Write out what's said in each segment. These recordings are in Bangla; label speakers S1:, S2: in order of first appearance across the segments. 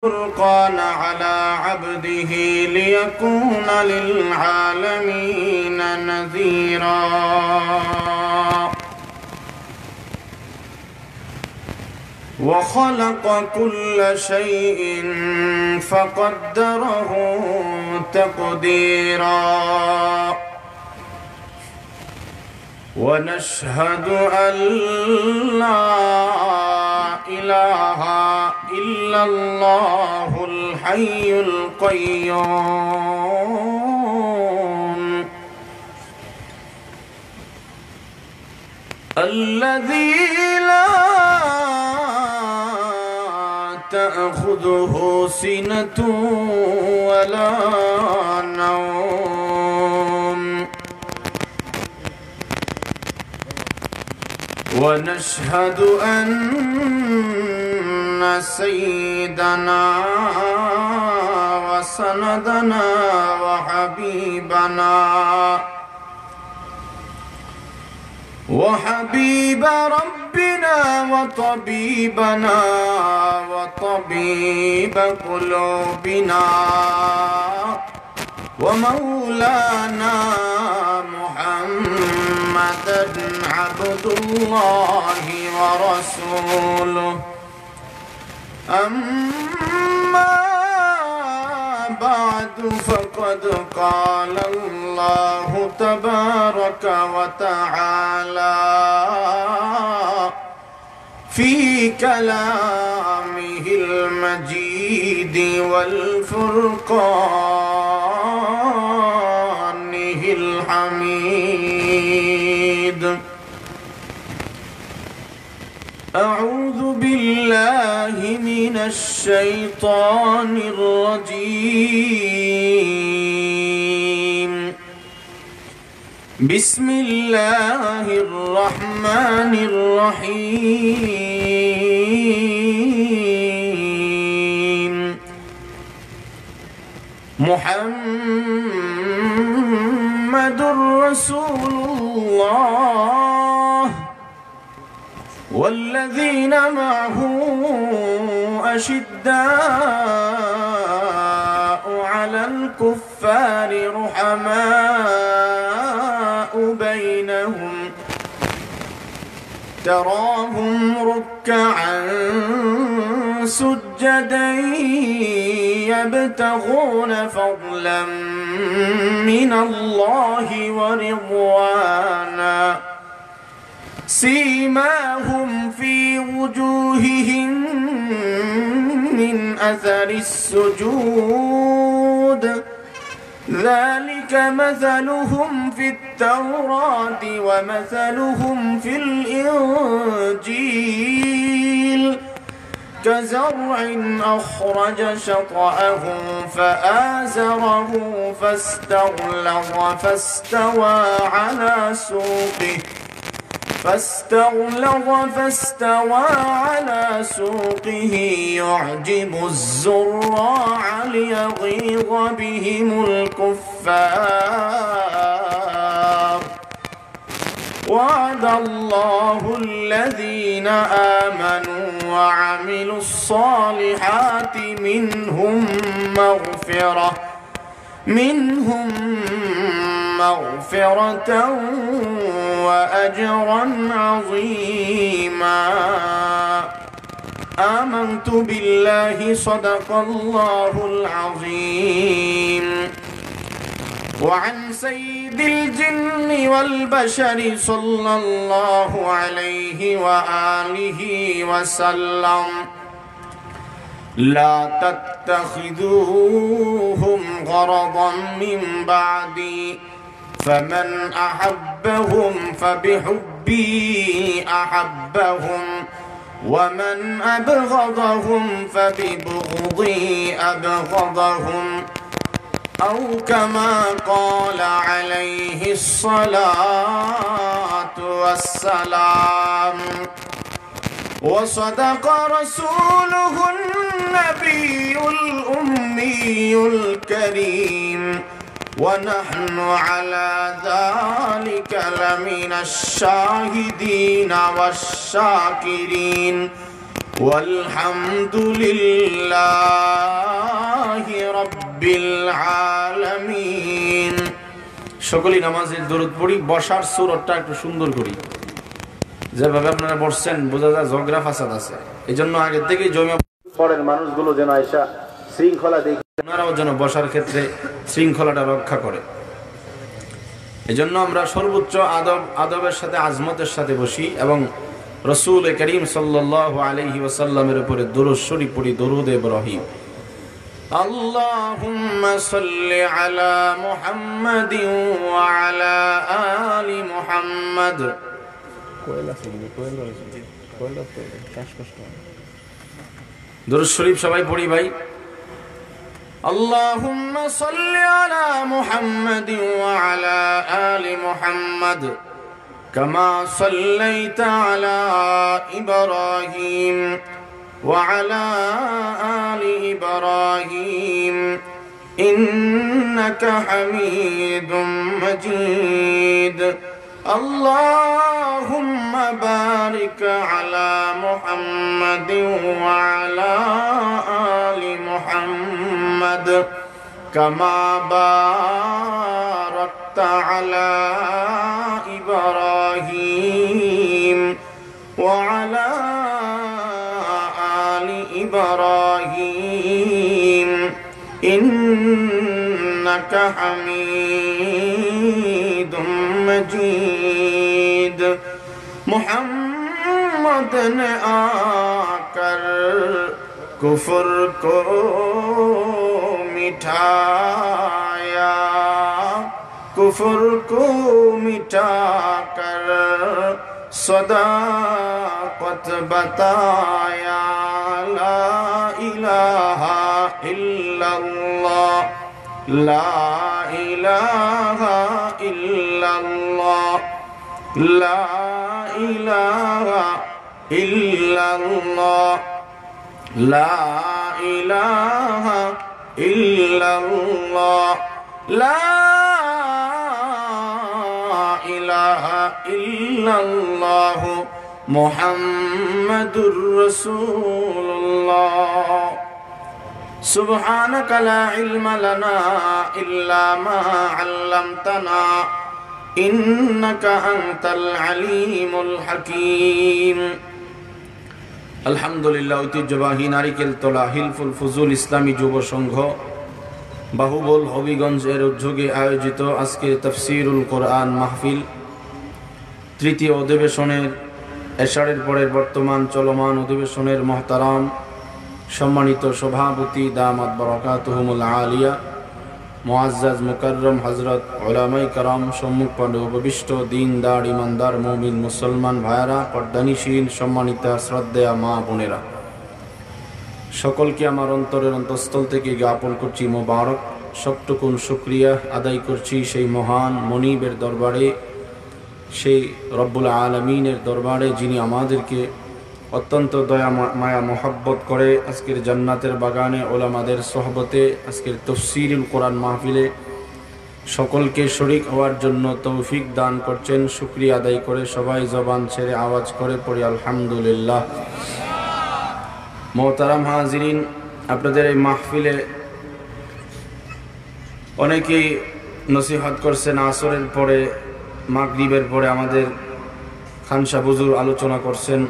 S1: الفرقان على عبده ليكون للعالمين نذيرا. وخلق كل شيء فقدره تقديرا. ونشهد أن لا إله إلا الله الحي القيوم الذي لا تأخذه سنة ولا نوم. ونشهد أن سيدنا وسندنا وحبيب ربنا وطبيبنا وطبيب قلوبنا ومولانا محمدا عبد الله ورسوله. أما بعد فقد قال الله تبارك وتعالى في كلامه المجيد والفرقانه الحميد. أعوذ بالله من الشيطان الرجيم. بسم الله الرحمن الرحيم. محمد رسول الله والذين معه أشداء على الكفار رحماء بينهم تراهم ركعا سجدا يبتغون فضلا من الله ورضوانا سيماهم في وجوههم من أثر السجود ذلك مثلهم في التوراة ومثلهم في الإنجيل كزرع أخرج شطأه فآزره فاستغلظ فاستوى على سوقه يعجب الزراع ليغيظ بهم الكفار. وعد الله الذين آمنوا وعملوا الصالحات منهم مغفرة وأجرا عظيما. آمنت بالله صدق الله العظيم. وعن سيد الجن والبشر صلى الله عليه وآله وسلم لا تتخذوهم غرضا من بعدي فمن أحبهم فبحبي أحبهم ومن أبغضهم فببغضي أبغضهم أو كما قال عليه الصلاة والسلام. وصدق رسوله النبي الأمي الكريم ونحن على ذلك لمن الشاهدين والشاكرين والحمد لله
S2: সকলেই নামাজের দরুদ পড়ি। বসার সুরতটা একটু সুন্দর করি, যেভাবে আপনারা বসছেন বোঝা যায় ঝগড়া ফাসাদ আছে। এই জন্য আগে থেকে জমা পরের মানুষগুলো যেন আয়সা শৃঙ্খলা দেখে, ওনারাও যেন বসার ক্ষেত্রে শৃঙ্খলাটা রক্ষা করে। এই জন্য আমরা সর্বোচ্চ আদবের সাথে আজমতের সাথে বসি এবং রসুল করিম সাল্লাল্লাহু আলাইহি ওয়াসাল্লামের উপরে দুরূদ শরীফ পড়ি, দরুদ ইব্রাহিম। আল্লাহুম্মা সাল্লি আলা মুহাম্মাদিন ওয়া আলা আলি মুহাম্মাদ। দুরূদ শরীফ সবাই পড়ি ভাই। আল্লাহুম্মা সাল্লি আলা মুহাম্মাদিন ওয়া আলা আলি মুহাম্মাদ কামা সাল্লাইতা আলা ইব্রাহিম ওয়া আলা আলি ইব্রাহিম ইন্নাকা হামিদুম মাজিদ। আল্লাহুম্মা বারিক আলা মুহাম্মাদিন ওয়া আলা আলি মুহাম্মাদ কামা বারাকতা আলা ইব্রাহিম ওয়া আলা আলি ইব্রাহিম ইন্নাকা হামিদুম मजीद। मोहम्मद ने आकर कुफ्र को मिटाया, कुफ्र को मिटाकर सदाकत बताया। ला इलाहा इल्लल्लाह, ला इलाहा इल्लल्लाह, ला इलाहा इल्लल्लाह, ला इलाहा इल्लल्लाह, ला इलाहा इल्लल्लाह मुहम्मदुर रसूलुल्लाह। सुब्हानक ला इल्मा लना इल्ला मा अल्लमतना इन्नका अंतल अलीमुल हकीम। আলহামদুলিল্লাহ। ঐতিহ্যবাহী নারিকেল তোলা হিলফুল ফুজুল ইসলামী যুব সংঘ বাহুবল হবিগঞ্জের উদ্যোগে আয়োজিত আজকের তাফসীরুল কোরআন মাহফিল তৃতীয় অধিবেশনের এশারের পরের বর্তমান চলমান অধিবেশনের মহতারাম সম্মানিত সভাপতি দামাত বারাকাতুহুমুল আলিয়া মুআজ্জাজ মুকাররম হযরত উলামায়ে কেরাম, সম্মুখপানে উপবিষ্ট দিনদার ইমানদার মুমিন মুসলমান ভাইয়েরা, পর্দানিশীল সম্মানিতা শ্রদ্ধেয়া মা বোনেরা, সকলকে আমার অন্তরের অন্তঃস্থল থেকে জ্ঞাপন করছি মোবারক সবটুকুন শুকরিয়া আদায় করছি সেই মহান মনিবের দরবারে, সেই রব্বুল আলামিনের দরবারে, যিনি আমাদেরকে অত্যন্ত দয়া মায়া মোহাব্বত করে আজকের জান্নাতের বাগানে ওলামাদের সোহবতে আজকের তাফসীরুল কোরআন মাহফিলে সকলকে শরীক হওয়ার জন্য তৌফিক দান করছেন। শুকরিয়া আদায় করে সবাই জবান ছেড়ে আওয়াজ করে পড়ি আলহামদুলিল্লাহ। মোহতারাম হাজিরিন, আপনাদের এই মাহফিলে অনেকেই নসিহত করছেন। আসরের পরে মাগরিবের পরে আমাদের খানসা হুজুর আলোচনা করছেন।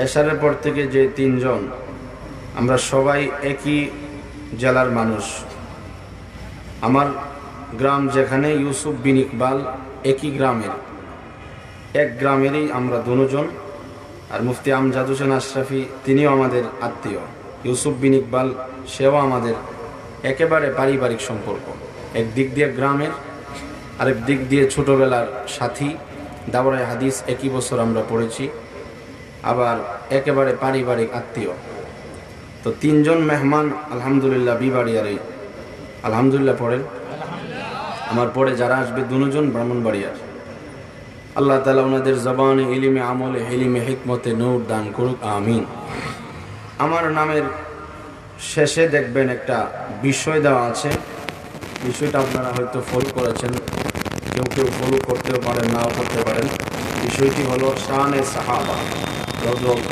S2: এশারের পর থেকে যে তিনজন, আমরা সবাই একই জেলার মানুষ। আমার গ্রাম যেখানে ইউসুফ বিন ইকবাল, একই গ্রামের, এক গ্রামেরই আমরা দুজন। আর মুফতি আমজাদ হোসেন আশরাফি, তিনিও আমাদের আত্মীয়। ইউসুফ বিন ইকবাল, সেও আমাদের একেবারে পারিবারিক সম্পর্ক। এক দিক দিয়ে গ্রামের, আরেক দিক দিয়ে ছোটবেলার সাথী। দাওরায়ে হাদিস একই বছর আমরা পড়েছি, আবার একেবারে পারিবারিক আত্মীয়। তো তিনজন মেহমান আলহামদুলিল্লাহ বিবাড়িয়ার, আলহামদুলিল্লাহ পড়েন। আমার পরে যারা আসবে দুজন ব্রাহ্মণবাড়িয়ার। আল্লাহ তাআলা ওনাদের জবানে ইলমে আমলে হিলিমে হিকমতে নূর দান করুক, আমিন। আমার নামের শেষে দেখবেন একটা বিষয় দেওয়া আছে। বিষয়টা আপনারা হয়তো ফলো করেছেন, কেউ কেউ ফলো করতেও পারেন, নাও করতে পারেন। বিষয়টি হলো শানে সাহাবা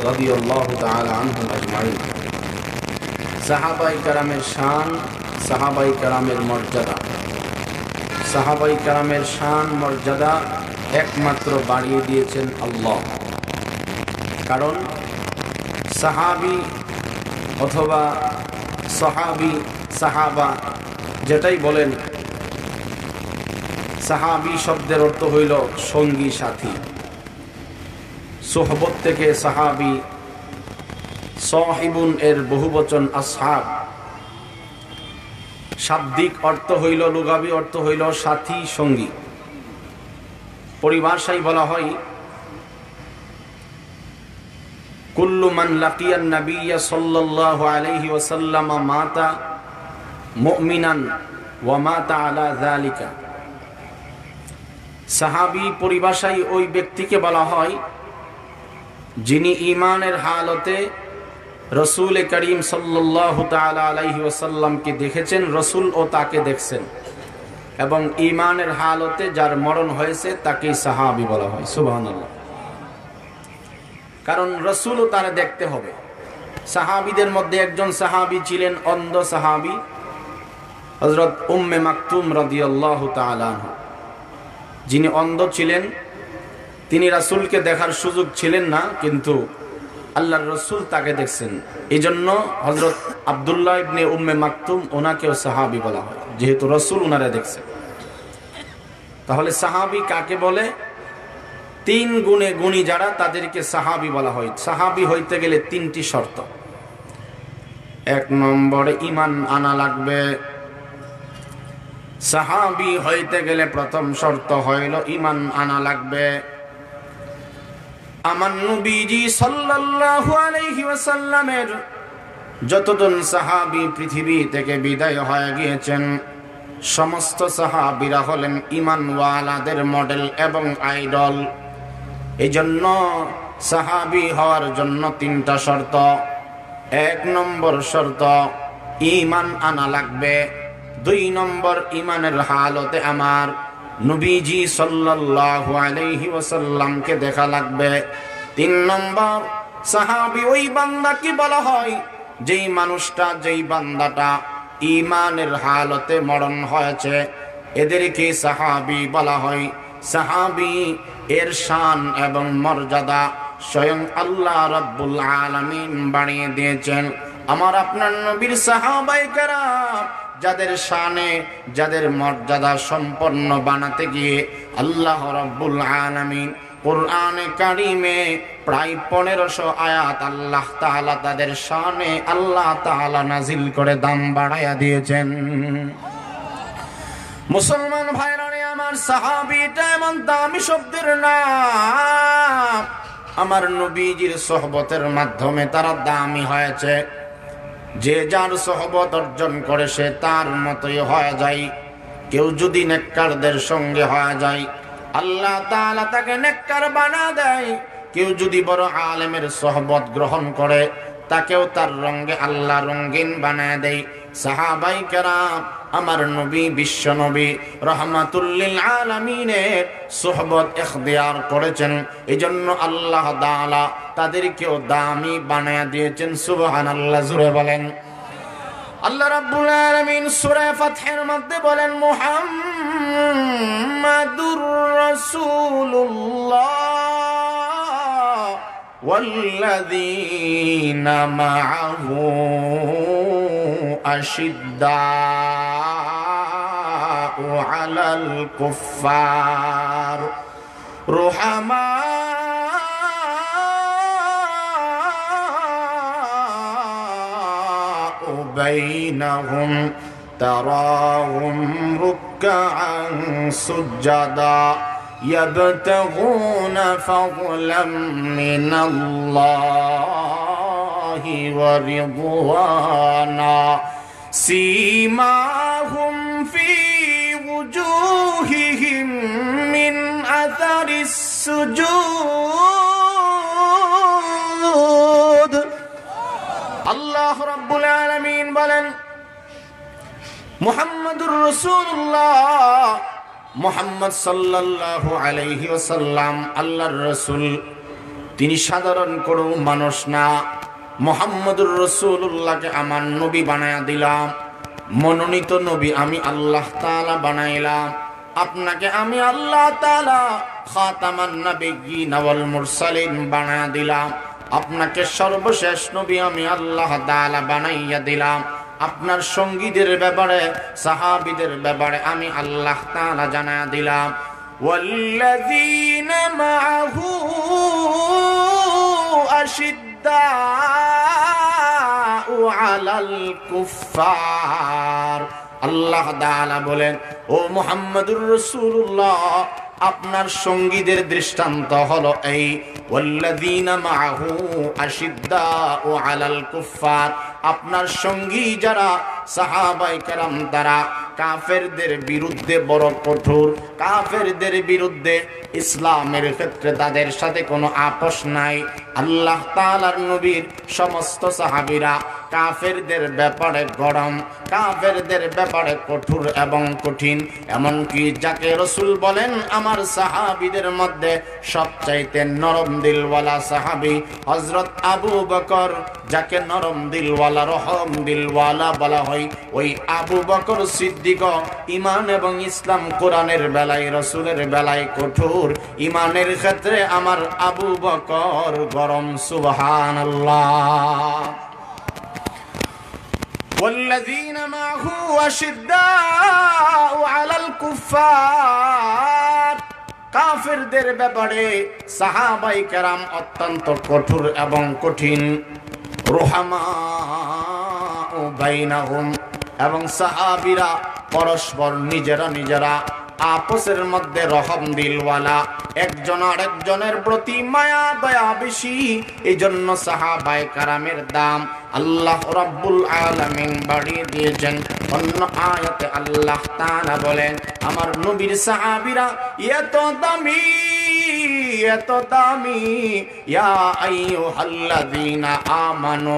S2: রাদিয়াল্লাহু তাআলা আনহুম আজমাইন। সাহাবায়ে কেরামের শান, সাহাবায়ে কেরামের মর্যাদা। সাহাবাই কেরামের শান মর্যাদা একমাত্র বাড়িয়ে দিয়েছেন আল্লাহ। কারণ সাহাবি অথবা সাহাবি, সাহাবা যেটাই বলেন, সাহাবি শব্দের অর্থ হইল সঙ্গী সাথী। সোহবত থেকে সাহাবি, সাহিবুন এর বহুবচন আসহাব। শাব্দিক অর্থ হইল, লুগাবি অর্থ হইল সাথী, সঙ্গী। পরিভাষায় বলা হয় কুল্লু মান লাকিয়ান নাবিয়্যা সাল্লাল্লাহু আলাইহি ওয়াসাল্লাম মাতা মুমিনান ওয়া মাতা আলা যালিকা। সাহাবী পরিভাষায় ওই ব্যক্তিকে বলা হয় যিনি ঈমানের হালতে রাসূল করিম সাল্লাল্লাহু তাআলা আলাইহি ওয়াসাল্লামকে দেখেছেন, রাসূল ও তাকে দেখছেন, এবং ঈমানের হালতে যার মরণ হয়েছে তাকে সাহাবী বলা হয়। সুবহানাল্লাহ। কারণ রাসূলও তারা দেখতে হবে। সাহাবীদের মধ্যে একজন সাহাবী ছিলেন অন্ধ সাহাবী, হযরত উম্মে মাকতুম রাদিয়াল্লাহু তাআলা আনহা। যিনি অন্ধ ছিলেন, তিনি রাসূলকে দেখার সুযোগ ছিলেন না, কিন্তু আল্লাহর রাসূল তাকে দেখছেন। এই জন্য হযরত আব্দুল্লাহ ইবনে উম্মে মাকতুম ওনাকেও সাহাবী বলা হয়, যেহেতু রাসূল ওনারা দেখছেন। তাহলে সাহাবী কাকে বলে? 3 গুণে গুণী যারা, তাদেরকে সাহাবী বলা হয়। সাহাবী হইতে গেলে 3টি শর্ত। 1 নম্বরে ঈমান আনা লাগবে। সাহাবী হইতে গেলে প্রথম শর্ত হইল ঈমান আনা লাগবে। আমার নবীজি সাল্লাল্লাহু আলাইহি ওয়াসাল্লামের যতজন সাহাবী পৃথিবী থেকে বিদায় হয়ে গিয়েছেন, সমস্ত সাহাবীরা হলেন ঈমানওয়ালাদের মডেল এবং আইডল। এই জন্য সাহাবী হওয়ার জন্য 3টা শর্ত। 1 নম্বর শর্ত ঈমান আনা লাগবে। 2 নম্বর ঈমানের হালতে আমার নবীজি সাল্লাল্লাহু আলাইহি ওয়াসাল্লামকে দেখা লাগবে। 3 নম্বর সাহাবী ওই বান্দাকে বলা হয় যেই মানুষটা, যেই বান্দাটা ঈমানের হালতে মরণ হয়েছে, এদেরকে সাহাবী বলা হয়। সাহাবী এর শান এবং মর্যাদা স্বয়ং আল্লাহ রাব্বুল আলামিন বাড়িয়ে দিয়েছেন। আমার আপনার নবীর সাহাবায়ে কেরাম যাদের শানে, যাদের মর্যাদা সম্পন্ন বানাতে গিয়ে আল্লাহ রাব্বুল আলামিন কুরআনে কারীমে প্রায় 1500 আয়াত আল্লাহ তাআলা তাদের শানে আল্লাহ তাআলা নাজিল করে দাম বাড়ায়া দিয়েছেন। মুসলমান ভাইরা রে আমার, সাহাবীটা এমন দামি শব্দের নাম। আমার নবীজির সোহবতের মাধ্যমে তারা দামি হয়েছে। যে যার সোহবত অর্জন করে সে তার মতোই হয়ে যায়। কেউ যদি নেককারদের সঙ্গে হয়ে যায়, আল্লাহ তাআলা তাকে নেককার বানা দেয়। কেউ যদি বড় আলেমের সোহবত গ্রহণ করে, তাকেও তার রঙে আল্লাহ রঙিন বানায় দেয়। সাহাবায়ে কেরাম আমার নবী, বিশ্ব নবী রাহমাতুল লিল আলামিনের সোহবত ইখতিয়ার করেছেন। এজন্য আল্লাহ তাআলা তাদেরকেও দামি বানায়া দিয়েছেন। সুবহানাল্লাহ, জোরে বলেন। আল্লাহ রাব্বুল আলামিন সূরা ফাতহের মধ্যে বলেন, মুহাম্মাদুর রাসূলুল্লাহ ওয়াল্লাযীনা মাআহু আশিদ্দাউ আলাল কুফফার রুহামাউ বাইনাহুম তারাহুম রুকআন সুজ্জাদা ইয়াবতাগুনা ফাদলাম মিনাল্লাহি ওয়া রিদওয়ানা সীমাহুম ফি wujuhihim min atharis sujud। আল্লাহ রাব্বুল আলামিন বলেন, মুহাম্মাদুর রাসূলুল্লাহ, মুহাম্মদ সাল্লাল্লাহু আলাইহি ওয়াসাল্লাম আল্লাহর রাসূল। তিনি সাধারণ কোনো মানুষ না। মুহাম্মদুর রাসূলুল্লাহকে আমার নবী বানায়া দিলাম, মনোনীত নবী আমি আল্লাহ তাআলা বানাইলাম।
S1: আপনাকে আমি আল্লাহ তাআলা খাতামান নাবিয়্যিন ওয়াল মুরসালিন বানায়া দিলাম, আপনাকে সর্বশেষ নবী আমি আল্লাহ তাআলা বানাইয়া দিলাম। আপনার সঙ্গীদের ব্যাপারে, সাহাবীদের ব্যাপারে আমি আল্লাহ তাআলা জানায়া দিলাম, ওয়াল্লাযীনা মাআহু আশিদ্দাউ আলাল কুফফার। আল্লাহ তাআলা বলেন, ও মুহাম্মদুর রাসূলুল্লাহ, আপনার সঙ্গীদের দৃষ্টান্ত হলো এই, ওয়াল্লাযীনা মাআহু আশিদ্দাউ আলাল কুফফার। আপনার সঙ্গী যারা সাহাবায়ে কেরাম, তারা কাফেরদের বিরুদ্ধে বড় কঠোর, কাফেরদের বিরুদ্ধে, ইসলামের ক্ষেত্রে তাদের সাথে কোনো আপোষ নাই। আল্লাহ তাআলার নবীর সমস্ত সাহাবীরা কাফেরদের ব্যাপারে গরম, কাফেরদের ব্যাপারে কঠোর এবং কঠিন। এমনকি যাকে রাসূল বলেন আমার সাহাবীদের মধ্যে সবচাইতে নরম দিলওয়ালা সাহাবী হযরত আবু বকর, যাকে নরম দিলওয়ালা, রহম দিলওয়ালা বলা হয়, ওই আবু বকর সিদ্দিক ঈমান এবং ইসলাম কোরআনের বেলায়, রাসূলের বেলায় কঠোর, ঈমানের ক্ষেত্রে আমার আবু বকর গরম। সুবহানাল্লাহ। والذين معه أشداء على الكفار। কাফেরদের ব্যাপারে সাহাবায়ে কেরাম অত্যন্ত কঠোর এবং কঠিন। রুহামাউ বাইনাহুম, এবং সাহাবীরা পরস্পর নিজেরা আপসের মধ্যে রহম দিলওয়ালা, একজন আরেকজনের প্রতি মায়া দয়া বেশি। এই জন্য সাহাবায়ে কেরামের দাম আল্লাহ রাব্বুল আলামিন বাড়িয়ে দিয়েছেন। অন্য আয়াতে আল্লাহ তাআলা বলেন, আমার নবীর সাহাবীরা এত দামি, এত দামি, ইয়া আইয়ুহাল্লাযীনা আমানু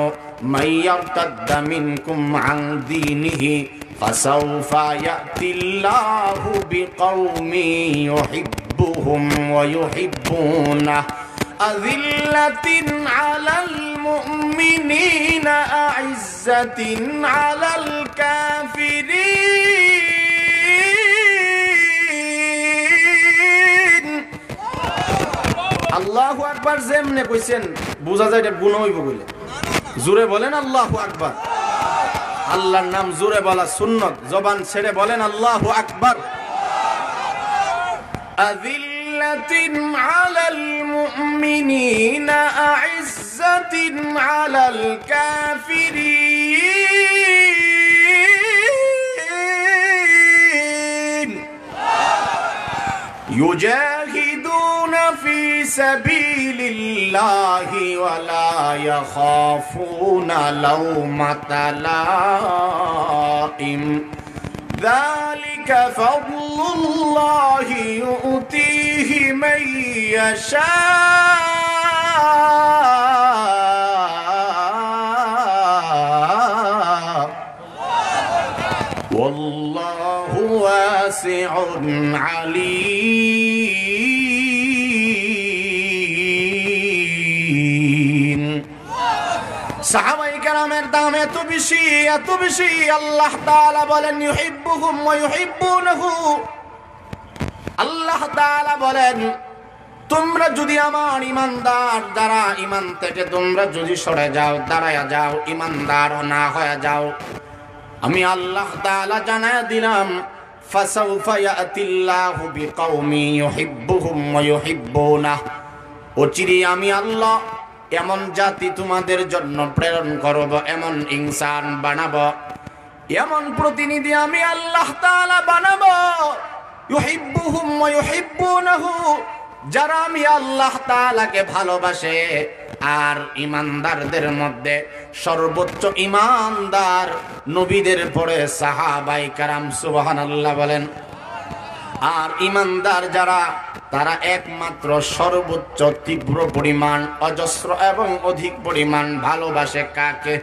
S1: মাইয়ারতাদ্দা মিনকুম আন দীনিহি ফাসাউফা ইয়াতিল্লাহু বিকওমিন ইউহিব্বুহুম ওয়া ইউহিব্বুনাহু আযিল্লাতিন আলাল মুমিনিনা আ'ইজ্জাতিন আলাল কাফিরিন। আল্লাহু আকবার যেমনে কইছেন বুঝা যায় এটা গুনাহ হইব বলে। জোরে বলেন আল্লাহু আকবার। আল্লাহর নাম জোরে বলা সুন্নত, জবান ছেড়ে বলেন আল্লাহু আকবার। আযিল্লাতিন আলাল মুমিনিনা আ'ইজ্জাতিন আলাল কাফিরিন ইউজাহিদুনা ফি সাবিলিল্লাহি ওয়া লা ইয়াখাফুনা লাওমাতা লাইম যালিকা ফাদলুল্লাহি ইউতিহি মান ইয়াশা ওয়াল্লাহু ওয়াসিউন আলীম। সাহাবায়ে কেরামের দাম এত বেশি, এত বেশি, আল্লাহ তাআলা বলেন ইউহিব্বুহুম ওয়া ইউহিব্বুনাহু। আল্লাহ তাআলা বলেন, তোমরা যদি আমার ইমানদার, যারা ইমান থেকে তোমরা যদি সরে যাও, দাঁড়ায়া যাও, ইমানদার না হয়ে যাও, আমি আল্লাহ তাআলা জানায়া দিলাম, ফাসাউফা ইয়াতিল্লাহু বিকওমিন ইউহিব্বুহুম ওয়া ইউহিব্বুনাহু। অচিরেই আমি আল্লাহ এমন জাতি তোমাদের জন্য প্রেরণ করব, এমন ইনসান বানাবো, এমন প্রতিনিধি আমি আল্লাহ তাআলা বানাবো, ইউহিব্বুহুম ওয়া ইউহিব্বুনাহু, যারা আমি আল্লাহ তাআলাকে ভালোবাসে। আর ইমানদারদের মধ্যে সর্বোচ্চ ইমানদার নবীদের পরে সাহাবায়ে কেরাম। সুবহানাল্লাহ বলেন। আর ইমানদার যারা, তারা একমাত্র সর্বোচ্চ তীব্র পরিমাণ, অজস্র এবং অধিক পরিমাণ ভালোবাসে কাকে?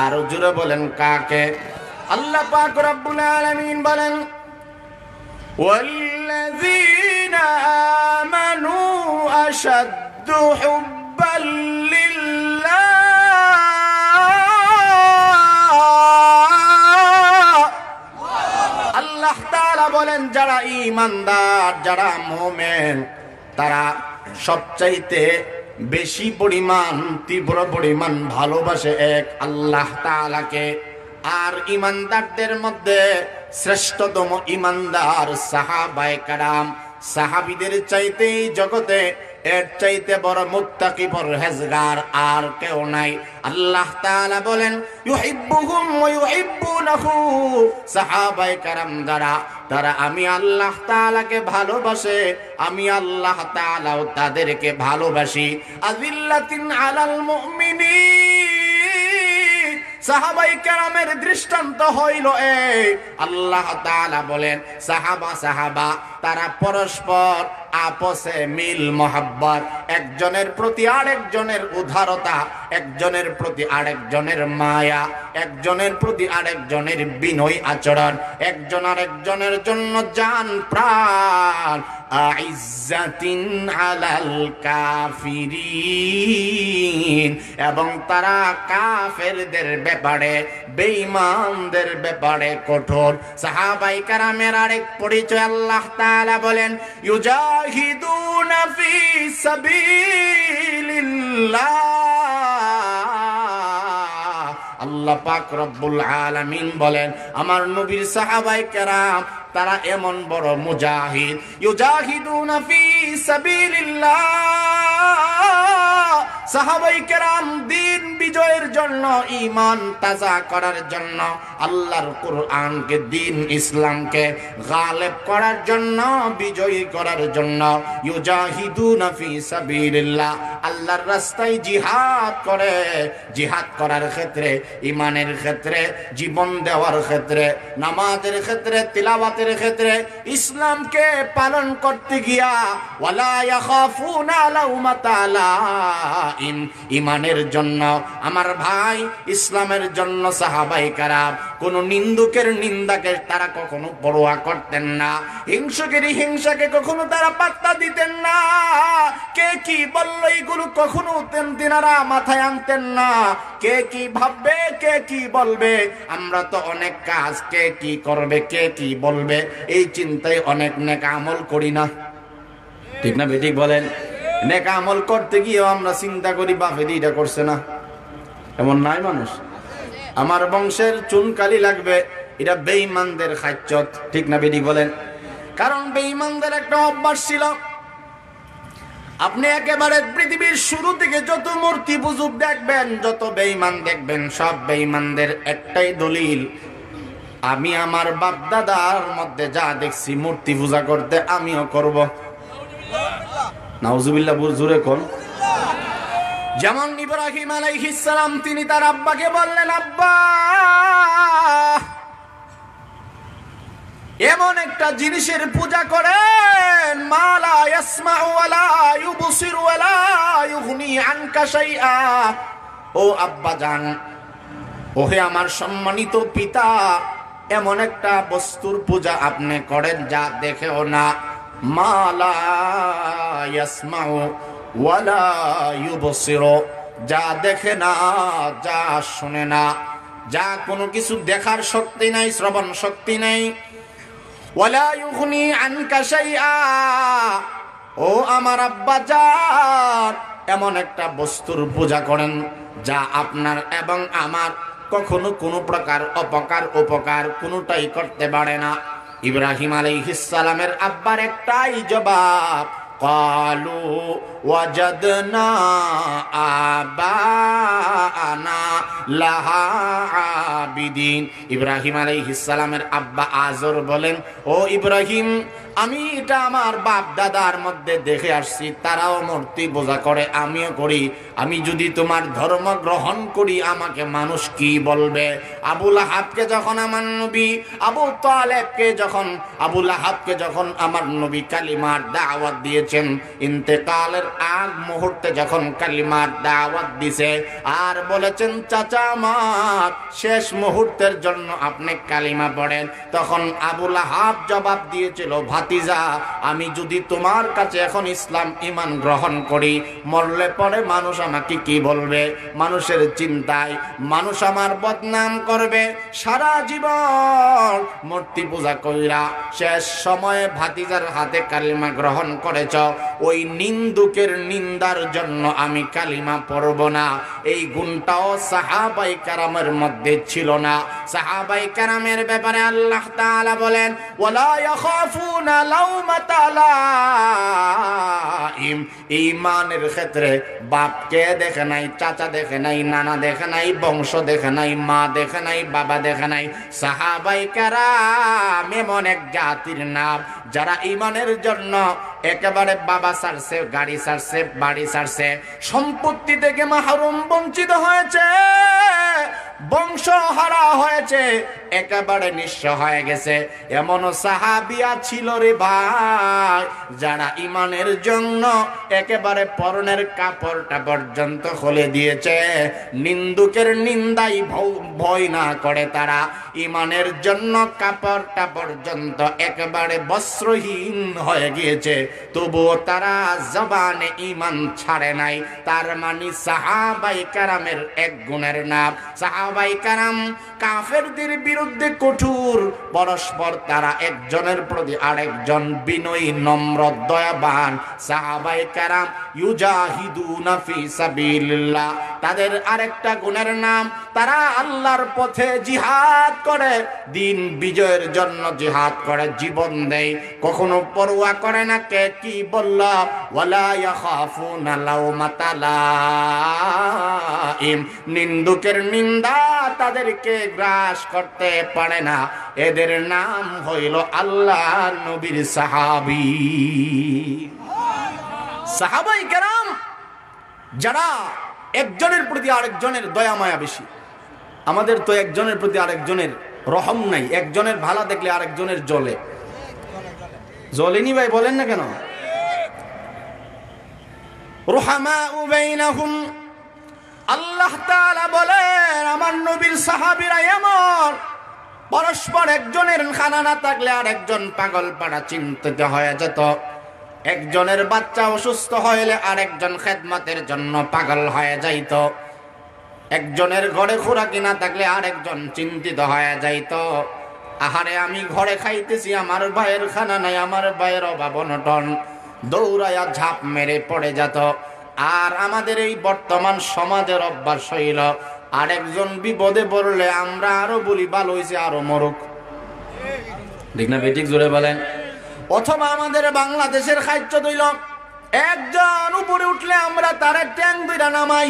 S1: আর জোরে বলেন কাকে? আল্লাহ পাক রব্বুল আলামিন বলেন, ওয়াল্লাযীনা আমানু আশাদ্দু হুব্বাল লিল্লাহ। আল্লাহ তাআলা বলেন যারা ঈমানদার, যারা মুমিন, তারা সবচাইতে বেশি পরিমাণ, তীব্র পরিমাণ ভালোবাসে এক আল্লাহ তাআলাকে। আর ঈমানদারদের মধ্যে শ্রেষ্ঠতম ঈমানদার সাহাবায়ে কেরাম। সাহাবীদের চাইতে জগতে এর চাইতে বড় মুত্তাকি পরহেজগার আর কেউ নাই। আল্লাহ তাআলা বলেন ইউহিব্বুহুম ওয়া ইউহিব্বুনাহু। সাহাবায়ে কেরাম যারা, তারা আমি আল্লাহ তাআলাকে ভালোবাসে, আমি আল্লাহ তাআলাও তাদেরকে ভালোবাসি। আযিল্লাতিন আলাল মুমিনিন। সাহাবায়ে কেরামের দৃষ্টান্ত হইল এই, আল্লাহ তাআলা বলেন সাহাবা তারা পরস্পর আপসে মিল মোহাব্বত, একজনের প্রতি আরেকজনের উদারতা, একজনের প্রতি আরেকজনের মায়া, একজনের প্রতি আরেকজনের বিনয় আচরণ, একজন আরেকজনের জন্য জান প্রাণ। আইজ্জাতিন আলাল কাফিরিন। এবং তারা কাফেরদের ব্যাপারে, বেঈমানদের ব্যাপারে কঠোর। সাহাবায়ে কেরামের আরেক পরিচয় আল্লাহ তাআলা বলেন ইউজাহিদুনা ফি সাবিলিল্লাহ। আল্লাহ পাক রব্বুল আলামিন বলেন আমার নবীর সাহাবায়ে কেরাম তারা এমন বড় মুজাহিদ। ইউজাহিদুনা ফি সাবিলিল্লাহ। সাহাবায়ে কেরাম দিন বিজয়ের জন্য, ঈমান তাজা করার জন্য, আল্লাহর কোরআনকে, দিন ইসলামকে গালেব করার জন্য, বিজয়ী করার জন্য ইউজাহিদুনা ফি সাবিলিল্লাহ, আল্লাহর রাস্তায় জিহাদ করে। জিহাদ করার ক্ষেত্রে, ঈমানের ক্ষেত্রে, জীবন দেওয়ার ক্ষেত্রে, নামাজের ক্ষেত্রে, তিলাওয়াতের ক্ষেত্রে, ইসলামকে পালন করতে গিয়া ওয়ালা ইয়াখাফুনা লাউমাতা লাইম। ঈমানের জন্য আমার ভাই, ইসলামের জন্য সাহাবায়ে কেরাম কোন নিন্দুকের নিন্দাকে তারা কখনো পরোয়া করতেন না। হিংসুকের হিংসাকে কখনো তারা পাত্তা দিতেন না। কে কি বলল এগুলো কখনো তেনারা মাথায় আনতেন না। কে কি ভাববে, কে কি বলবে, আমরা তো অনেক কাজ, কে কি করবে, কে কি বলবে, এই চিন্তায় অনেক নেক আমল করি না। ঠিক না বেঠিক বলেন? নেক আমল করতে গিয়েও আমরা চিন্তা করি বাপে এটা করছে না, এমন নাই মানুষ? আমার বংশের চুনকালি লাগবে, এটা বেঈমানদের খাচ্চত। ঠিক না বেঠিক বলেন? কারণ বেঈমানদের একটা অভ্যাস ছিল, আপনি একেবারে পৃথিবীর শুরু থেকে যত মূর্তি পূজক দেখবেন, যত বেঈমান দেখবেন, সব বেঈমানদের একটাই দলিল, আমি আমার বাপ দাদার মধ্যে যা দেখছি মূর্তি পূজা করতে আমিও করব। নাউজুবিল্লাহ, জোরে কোন। যেমন ইব্রাহিম আলাইহিস সালাম, তিনি তার আব্বাকে বললেন আব্বা এমন একটা জিনিসের পূজা করেন মা লা ইয়াসমাউ ওয়া লা ইউবসিরু ওয়া লা ইউগনি আনকা শাইআ। ও আব্বা জান, ওহে আমার সম্মানিত পিতা, এমন একটা বস্তুর পূজা আপনি করেন যা দেখেও না, মা লা ইয়াসমাউ ওয়া লা ইউবসিরু, যা দেখে না, যা শুনে না, যা কোনো কিছু দেখার শক্তি নাই, শ্রবণ শক্তি নাই। ওয়ালা ইউগনি আনকা শাইআ, ও আমার আব্বা জান, এমন একটা বস্তুর পূজা করেন যা আপনার এবং আমার কখনো কোনো প্রকার অপকার উপকার কোনোটাই করতে পারে না। ইব্রাহিম আলাইহিস সালামের আব্বার একটাই জবাব, ক্বালু ওয়াজাদনা আবাআনা লাহা আবিদিন। ইব্রাহিম আলাইহিস সালামের আব্বা আজর বলেন, ও ইব্রাহিম, আমি এটা আমার বাপ দাদার মধ্যে দেখে আসছি, তারাও মূর্তি পূজা করে, আমিও করি। আমি যদি তোমার ধর্ম গ্রহণ করি আমাকে মানুষ কি বলবে? আবু লাহাবকে যখন আমার নবী, আবু তালেবকে যখন, আবু লাহাবকে যখন আমার নবী কালিমার দাওয়াত দিয়েছেন, ইন্তেকালের আগ মুহূর্তে যখন কালিমার দাওয়াত দিছে আর বলেছেন চাচা আমার শেষ মুহূর্তের জন্য আপনি কালিমা পড়েন, তখন আবু লাহাব জবাব দিয়েছিল, ভাতিজা আমি যদি তোমার কাছে এখন ইসলাম ঈমান গ্রহণ করি, মরলে পরে মানুষ আমাকে কি বলবে? মানুষের চিন্তায় মানুষ আমার বদনাম করবে। সারা জীবন মূর্তি পূজা কইরা শেষ সময়ে ভাতিজার হাতে কালিমা গ্রহণ করেছ, ওই নিন্দুকের নিন্দার জন্য আমি কালিমা পড়ব না। এই গুণটাও সাহাবায়ে কেরামের মধ্যে ছিল না। সাহাবায়ে কেরামের ব্যাপারে আল্লাহ তাআলা বলেন, ওয়ালা ইয়াখাফুনা লাউমাতা লাইম। ঈমানের ক্ষেত্রে বাপকে দেখে নাই, চাচা দেখে নাই, নানা দেখে নাই, বংশ দেখে নাই, মা দেখে নাই, বাবা দেখে নাই। সাহাবায়ে কেরাম এমন এক জাতির নাম যারা ঈমানের জন্য একেবারে বাবা ছাড়ছে, গাড়ি ছাড়ছে, বাড়ি ছাড়ছে, সম্পত্তি থেকে মাহরুম বঞ্চিত হয়েছে, বংশ হারা হয়েছে, একেবারে নিঃস্ব হয়ে গেছে। এমনও সাহাবিয়া ছিল রে ভাই যারা ঈমানের জন্য একেবারে পরনের কাপড়টা পর্যন্ত খুলে দিয়েছে। নিন্দুকের নিন্দাই ভয় না করে তারা ঈমানের জন্য কাপড়টা পর্যন্ত একেবারে বস্ত্রহীন হয়ে গিয়েছে, তবুও তারা জবানে ঈমান ছাড়ে নাই। তার মানে সাহাবায়ে কেরামের এক গুণের নাম। সাহাবায়ে কেরাম কাফেরদের বিরুদ্ধে কঠোর, পরস্পর তারা একজনের প্রতি আরেকজন বিনয়ী, নম্র, দয়াবান। সাহাবায়ে কেরাম ইউজাহিদুনা ফি সাবিলিল্লাহ। তাদের আরেকটা গুণের নাম, তারা আল্লাহর পথে জিহাদ করে, দিন বিজয়ের জন্য জিহাদ করে, জীবন দেয়, কখনো পরোয়া করে না কে কি বলল। ওয়ালা ইয়াখাফুনা লাউমাতা লাইম। নিন্দুকের নিন্দা তাদেরকে গ্রাস করতে পারে না। এদের নাম হইল আল্লাহর নবীর সাহাবী। সাহাবায়ে কেরাম যারা একজনের প্রতি আরেকজনের দয়া মায়া বেশি। আমাদের তো একজনের প্রতি আরেকজনের রহম নাই, একজনের ভালো দেখলে আরেকজনের জ্বলে। জ্বলেনি ভাই, বলেন না কেন? রুহামাউ বাইনাহুম, আল্লাহ তাআলা বলেন আমার নবীর সাহাবীরা এমন, পরস্পর একজনের খানা না থাকলে আরেকজন পাগল পাড়া চিন্তিত হয়ে যেত। একজনের বাচ্চা অসুস্থ হইলে আরেকজন খেদমতের জন্য পাগল হয়ে যাইত। একজনের ঘরে খোরাকি না থাকলে আরেকজন চিন্তিত হয়ে যাইত। আহারে আমি ঘরে খাইতেছি, আমার ভাইয়ের খানা নাই, আমার ভাইয়ের অভাব অনটন, দৌড়ায়া ঝাঁপ মেরে পড়ে যেত। আর আমাদের এই বর্তমান সমাজের অভ্যাস হইল, আরেকজন বিপদে পড়লে আমরা আরো বলি ভালো হইছে, আরো মরুক। ঠিক না বেঠিক? জোরে বলেন। অথবা আমাদের বাংলাদেশের খাদ্য দইল, একজন উপরে উঠলে আমরা তার ট্যাং দুইটা নামাই।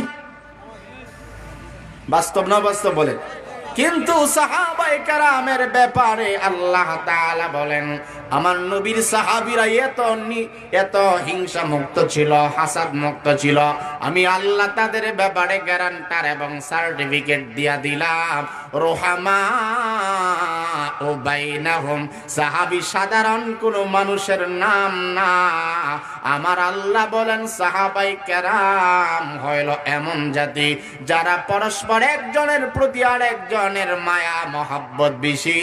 S1: বাস্তব না বাস্তব বলেন? কিন্তু সাহাবায়ে কেরামের ব্যাপারে আল্লাহ তাআলা বলেন আমার নবীর সাহাবীরা এত হিংসা মুক্ত ছিল, হাসাদ মুক্ত ছিল। আমি আল্লাহ তাদের ব্যাপারে গ্যারান্টার এবং সার্টিফিকেট দিয়া দিলাম। রুহামা ও বাইনাহুম, সাহাবী সাধারণ কোন মানুষের নাম না। আমার আল্লাহ বলেন সাহাবায়ে কেরাম হইল এমন জাতি যারা পরস্পর একজনের প্রতি আরেকজনের মায়া মহব্বত বেশি।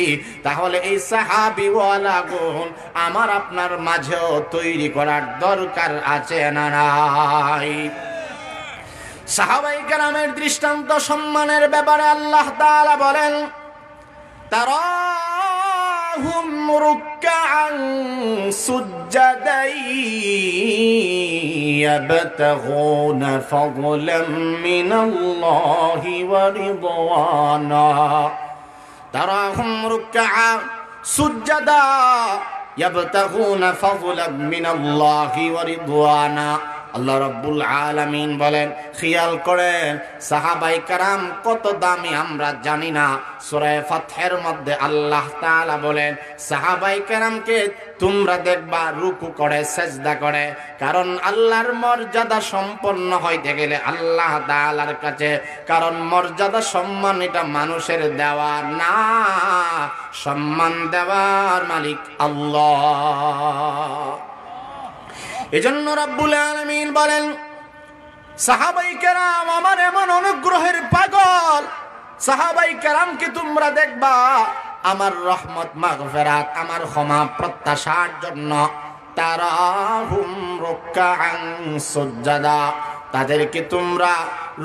S1: তাহলে এই সাহাবী ওয়ালা গুণ আমার আপনার মাঝেও তৈরি করার দরকার আছে না নাই? সাহাবায়ে কেরামের দৃষ্টান্ত সম্মানের ব্যাপারে আল্লাহ তাআলা বলেন তারাহুম রুকআন সুজদান ইয়াবতাগুনা ফাদলাম মিনাল্লাহি ওয়া রিদওয়ানা। তারাহুম রুকআন সুজদা ইয়াবতাগুনা ফাদলাম মিনাল্লাহি ওয়া রিদওয়ানা। আল্লাহ রাব্বুল আলামিন বলেন, খেয়াল করেন সাহাবায়ে কেরাম কত দামি আমরা জানি না। সূরা ফাতহের মধ্যে আল্লাহ তাআলা বলেন সাহাবায়ে কেরামকে তোমরা দেখবা রুকু করে, সেজদা করে। কারণ আল্লাহর মর্যাদা সম্পন্ন হইতে গেলে আল্লাহ তাআলার কাছে, কারণ মর্যাদা সম্মান এটা মানুষের দেওয়া না, সম্মান দেওয়ার মালিক আল্লাহ। এজন্য রব্বুল আলামিন বলেন, সাহাবাই কেরাম আমার এমন অনুগ্রহের পাগল, সাহাবাই কেরামকে তোমরা দেখবা আমার রহমত মাগফিরাত, আমার ক্ষমা প্রত্যাশার জন্য তারাহুম রুকআন সুজদা, তাদেরকে তোমরা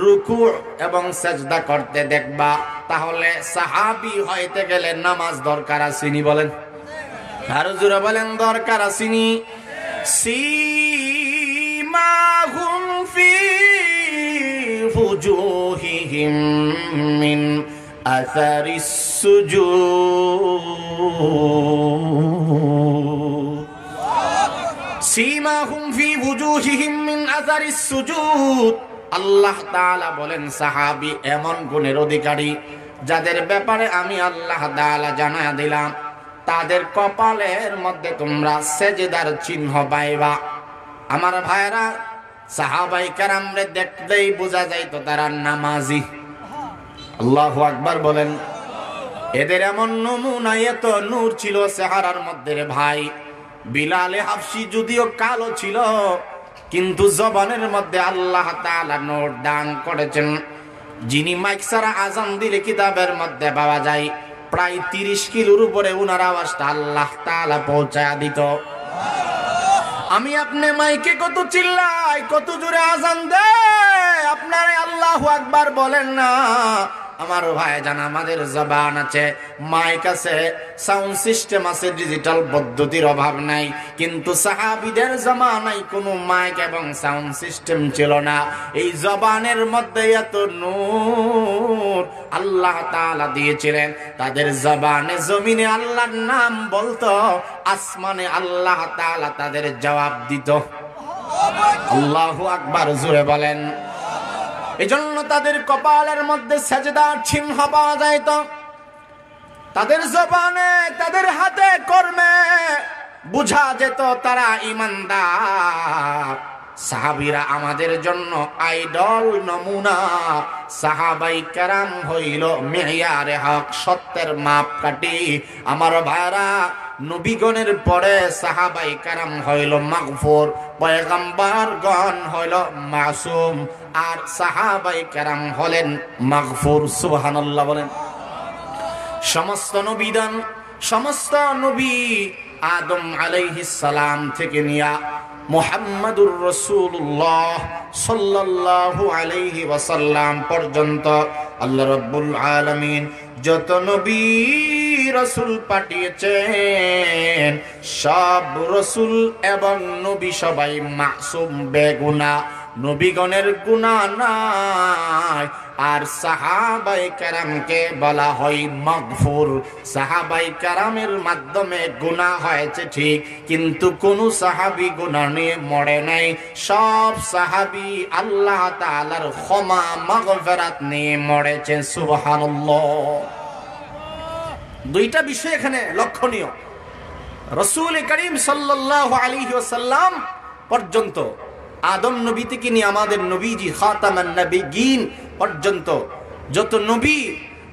S1: রুকু এবং সেজদা করতে দেখবা। তাহলে সাহাবী হইতে গেলে নামাজ দরকার আসেনি? বলেন আরো জোরে বলেন, দরকার আসেনি? সীমাহুম ফি ফুজুহিহিম মিন আসারিস সুজুদ, সীমাহুম ফি ফুজুহিহিম মিন আসারিস সুজুদ। আল্লাহ তাআলা বলেন সাহাবী এমন গুণের অধিকারী যাদের ব্যাপারে আমি আল্লাহ তাআলা জানায়া দিলাম, তাদের কপালের মধ্যে তোমরা সেজদার চিহ্ন পাইবা। আমার ভাইরা, সাহাবাই কেরামরে দেখলেই বোঝা যাইতো তারা নামাজি। আল্লাহু আকবার বলেন। এদের এমন নমুনা, এত নূর ছিল চেহারার মধ্যে রে ভাই। বিলালে হাফসি যদিও কালো ছিল, কিন্তু জবানের মধ্যে আল্লাহ তাআলা নূর দান করেছেন। যিনি মাইক ছাড়া আজান দিলে কিতাবের মধ্যে পাওয়া যায় প্রায় 30 কিলোর উপরে উনার আওয়াজটা আল্লাহ তাআলা পৌঁছায়া দিত। আমি আপনি মাইকে কত চিল্লাই, কত জোরে আজান দেয়, আপনারা আল্লাহু আকবার বলেন না। আমার ভাই জান, আমাদের জবান আছে, মাইক আছে, সাউন্ড সিস্টেম আছে, ডিজিটাল পদ্ধতির অভাব নাই। কিন্তু সাহাবীদের জামানায় কোনো মাইক এবং সাউন্ড সিস্টেম ছিল না। এই জবানের মধ্যে এত নূর আল্লাহ তাআলা দিয়েছিলেন, তাদের জবানে জমিনে আল্লাহর নাম বলতো, আসমানে আল্লাহ তাআলা তাদের জবাব দিত। আল্লাহু আকবার জোরে বলেন। এজন্য তাদের কপালের মধ্যে সেজদার চিহ্ন পাওয়া যাইত, তাদের জবানে, তাদের হাতে কর্মে বুঝা যেত তারা ঈমানদার। সাহাবীরা আমাদের জন্য আইডল, নমুনা। সাহাবাই কেরাম হইল মেয়ারে হক, সত্যের মাপকাঠি। আমার ভাইরা, নবীগণের পরে সাহাবাই কেরাম হইল মাগফুর, পয়গম্বরগণ হইল মাসুম, আর সাহাবাই কেরাম হলেন মাগফুর। সুবহানাল্লাহ বলেন। সমস্ত নবীদান, সমস্ত নবী আদম আলাইহিস সালাম থেকে নিয়া মুহাম্মাদুর রাসূলুল্লাহ সাল্লাল্লাহু আলাইহি ওয়াসাল্লাম পর্যন্ত আল্লাহ রাব্বুল আলামিন যত নবী রাসূল পাঠিয়েছেন, সব রাসূল এবং নবী সবাই মাসুম, বেগুনাহ। নবীগণের গুনাহ নাই। আর সাহাবায়ে কেরামকে বলা হয় মাগফুর। সাহাবায়ে কেরামের মাধ্যমে গুনাহ হয়েছে ঠিক, কিন্তু কোন সাহাবী গুনাহ নিয়ে মরে নাই। সব সাহাবী আল্লাহ তাআলার ক্ষমা মাগফিরাত নিয়ে মরেছে। সুবহানাল্লাহ। দুইটা বিষয় এখানে লক্ষণীয়। রাসূল করিম সাল্লাল্লাহু আলাইহি ওয়াসাল্লাম পর্যন্ত, আদম নবী থেকে নিয়ে আমাদের নবীজি খাতামান নবিয়্যিন পর্যন্ত যত নবী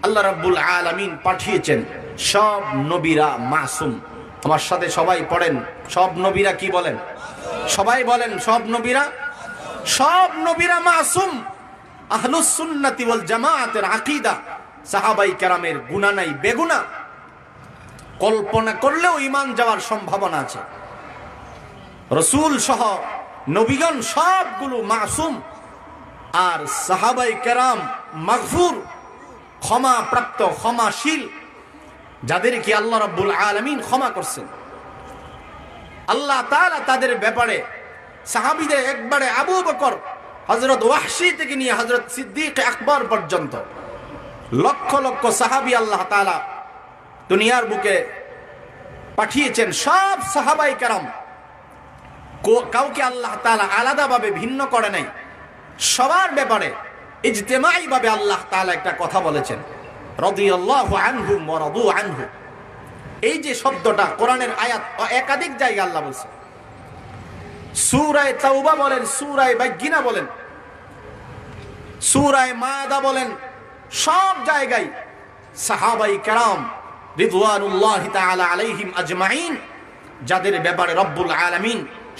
S1: আল্লাহ রাব্বুল আলামিন পাঠিয়েছেন, সব নবীরা মাসুম। আমার সাথে সবাই পড়েন, সব নবীরা কি বলেন? সবাই বলেন, সব নবীরা, সব নবীরা মাসুম। আহলুস সুন্নাতি ওয়াল জামাআতের আকীদা, সাহাবায়ে কেরামের গুনাহ নাই, বেগুনাহ। কল্পনা করলেও ঈমান যাওয়ার সম্ভাবনা আছে। রাসূল সহ নবীগণ সবগুলো মাসুম, আর সাহাবায়ে কেরাম মাগফুর, ক্ষমা প্রাপ্ত, ক্ষমাশীল, যাদেরকে আল্লাহ রাব্বুল আলামিন ক্ষমা করছেন। আল্লাহ তাআলা তাদের ব্যাপারে সাহাবীদের একবারে আবু বকর, হযরত ওয়াহশী থেকে নিয়ে হযরত সিদ্দিক আকবর পর্যন্ত লক্ষ লক্ষ সাহাবী আল্লাহ তাআলা দুনিয়ার বুকে পাঠিয়েছেন। সব সাহাবায়ে কেরাম, কাউকে আল্লাহ তাআলা আলাদাভাবে ভিন্ন করে নাই। সবার ব্যাপারে ইজতিমাই ভাবে আল্লাহ তাআলা একটা কথা বলেছেন, রাদিয়াল্লাহু আনহুম ওয়া রাদু আনহু। এই যে শব্দটা কোরআনের আয়াত একাধিক জায়গায় আল্লাহ বলেছেন। সূরা তাওবা বলেন, সূরা বায়িনা বলেন, সূরা মায়দা বলেন, সব জায়গায় সাহাবায়ে কেরাম রিদওয়ানুল্লাহি তাআলা আলাইহিম আজমাইন, যাদের ব্যাপারে রব্বুল আলামিন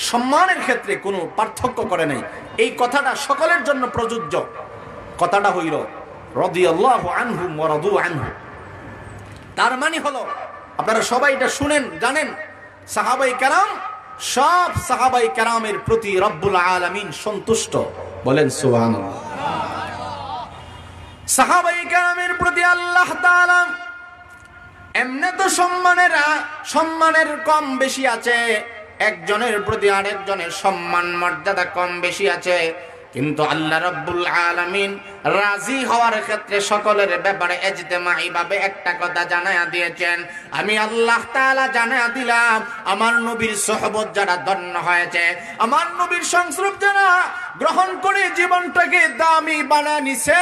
S1: সম্মানের ক্ষেত্রে কোনো পার্থক্য করে নাই। এই কথাটা সকলের জন্য প্রযোজ্য। কথাটা হইল রাদিয়াল্লাহু আনহুম ওয়া রাদু আনহু। তার মানে হলো, আপনারা সবাই এটা শুনেন, জানেন, সাহাবায়ে কেরাম, সব সাহাবায়ে কেরামের প্রতি রব্বুল আলামিন সন্তুষ্ট। বলেন সুবহানাল্লাহ। সাহাবায়ে কেরামের প্রতি আল্লাহ তাআলা এমনি তো সম্মানের কম বেশি আছে, একজনের প্রতি আরেকজনের সম্মান মর্যাদা কম বেশি আছে, কিন্তু আল্লাহ রাব্বুল আলামিন রাজি হওয়ার ক্ষেত্রে সকলের ব্যাপারে ইজতিমাই ভাবে একটা কথা জানায়া দিয়েছেন। আমি আল্লাহ তাআলা জানায়া দিলাম, আমার নবীর সুহবত যারা ধন্য হয়েছে, আমার নবীর সংস্রব যারা গ্রহণ করে জীবনটাকে দামি বানায় নিছে,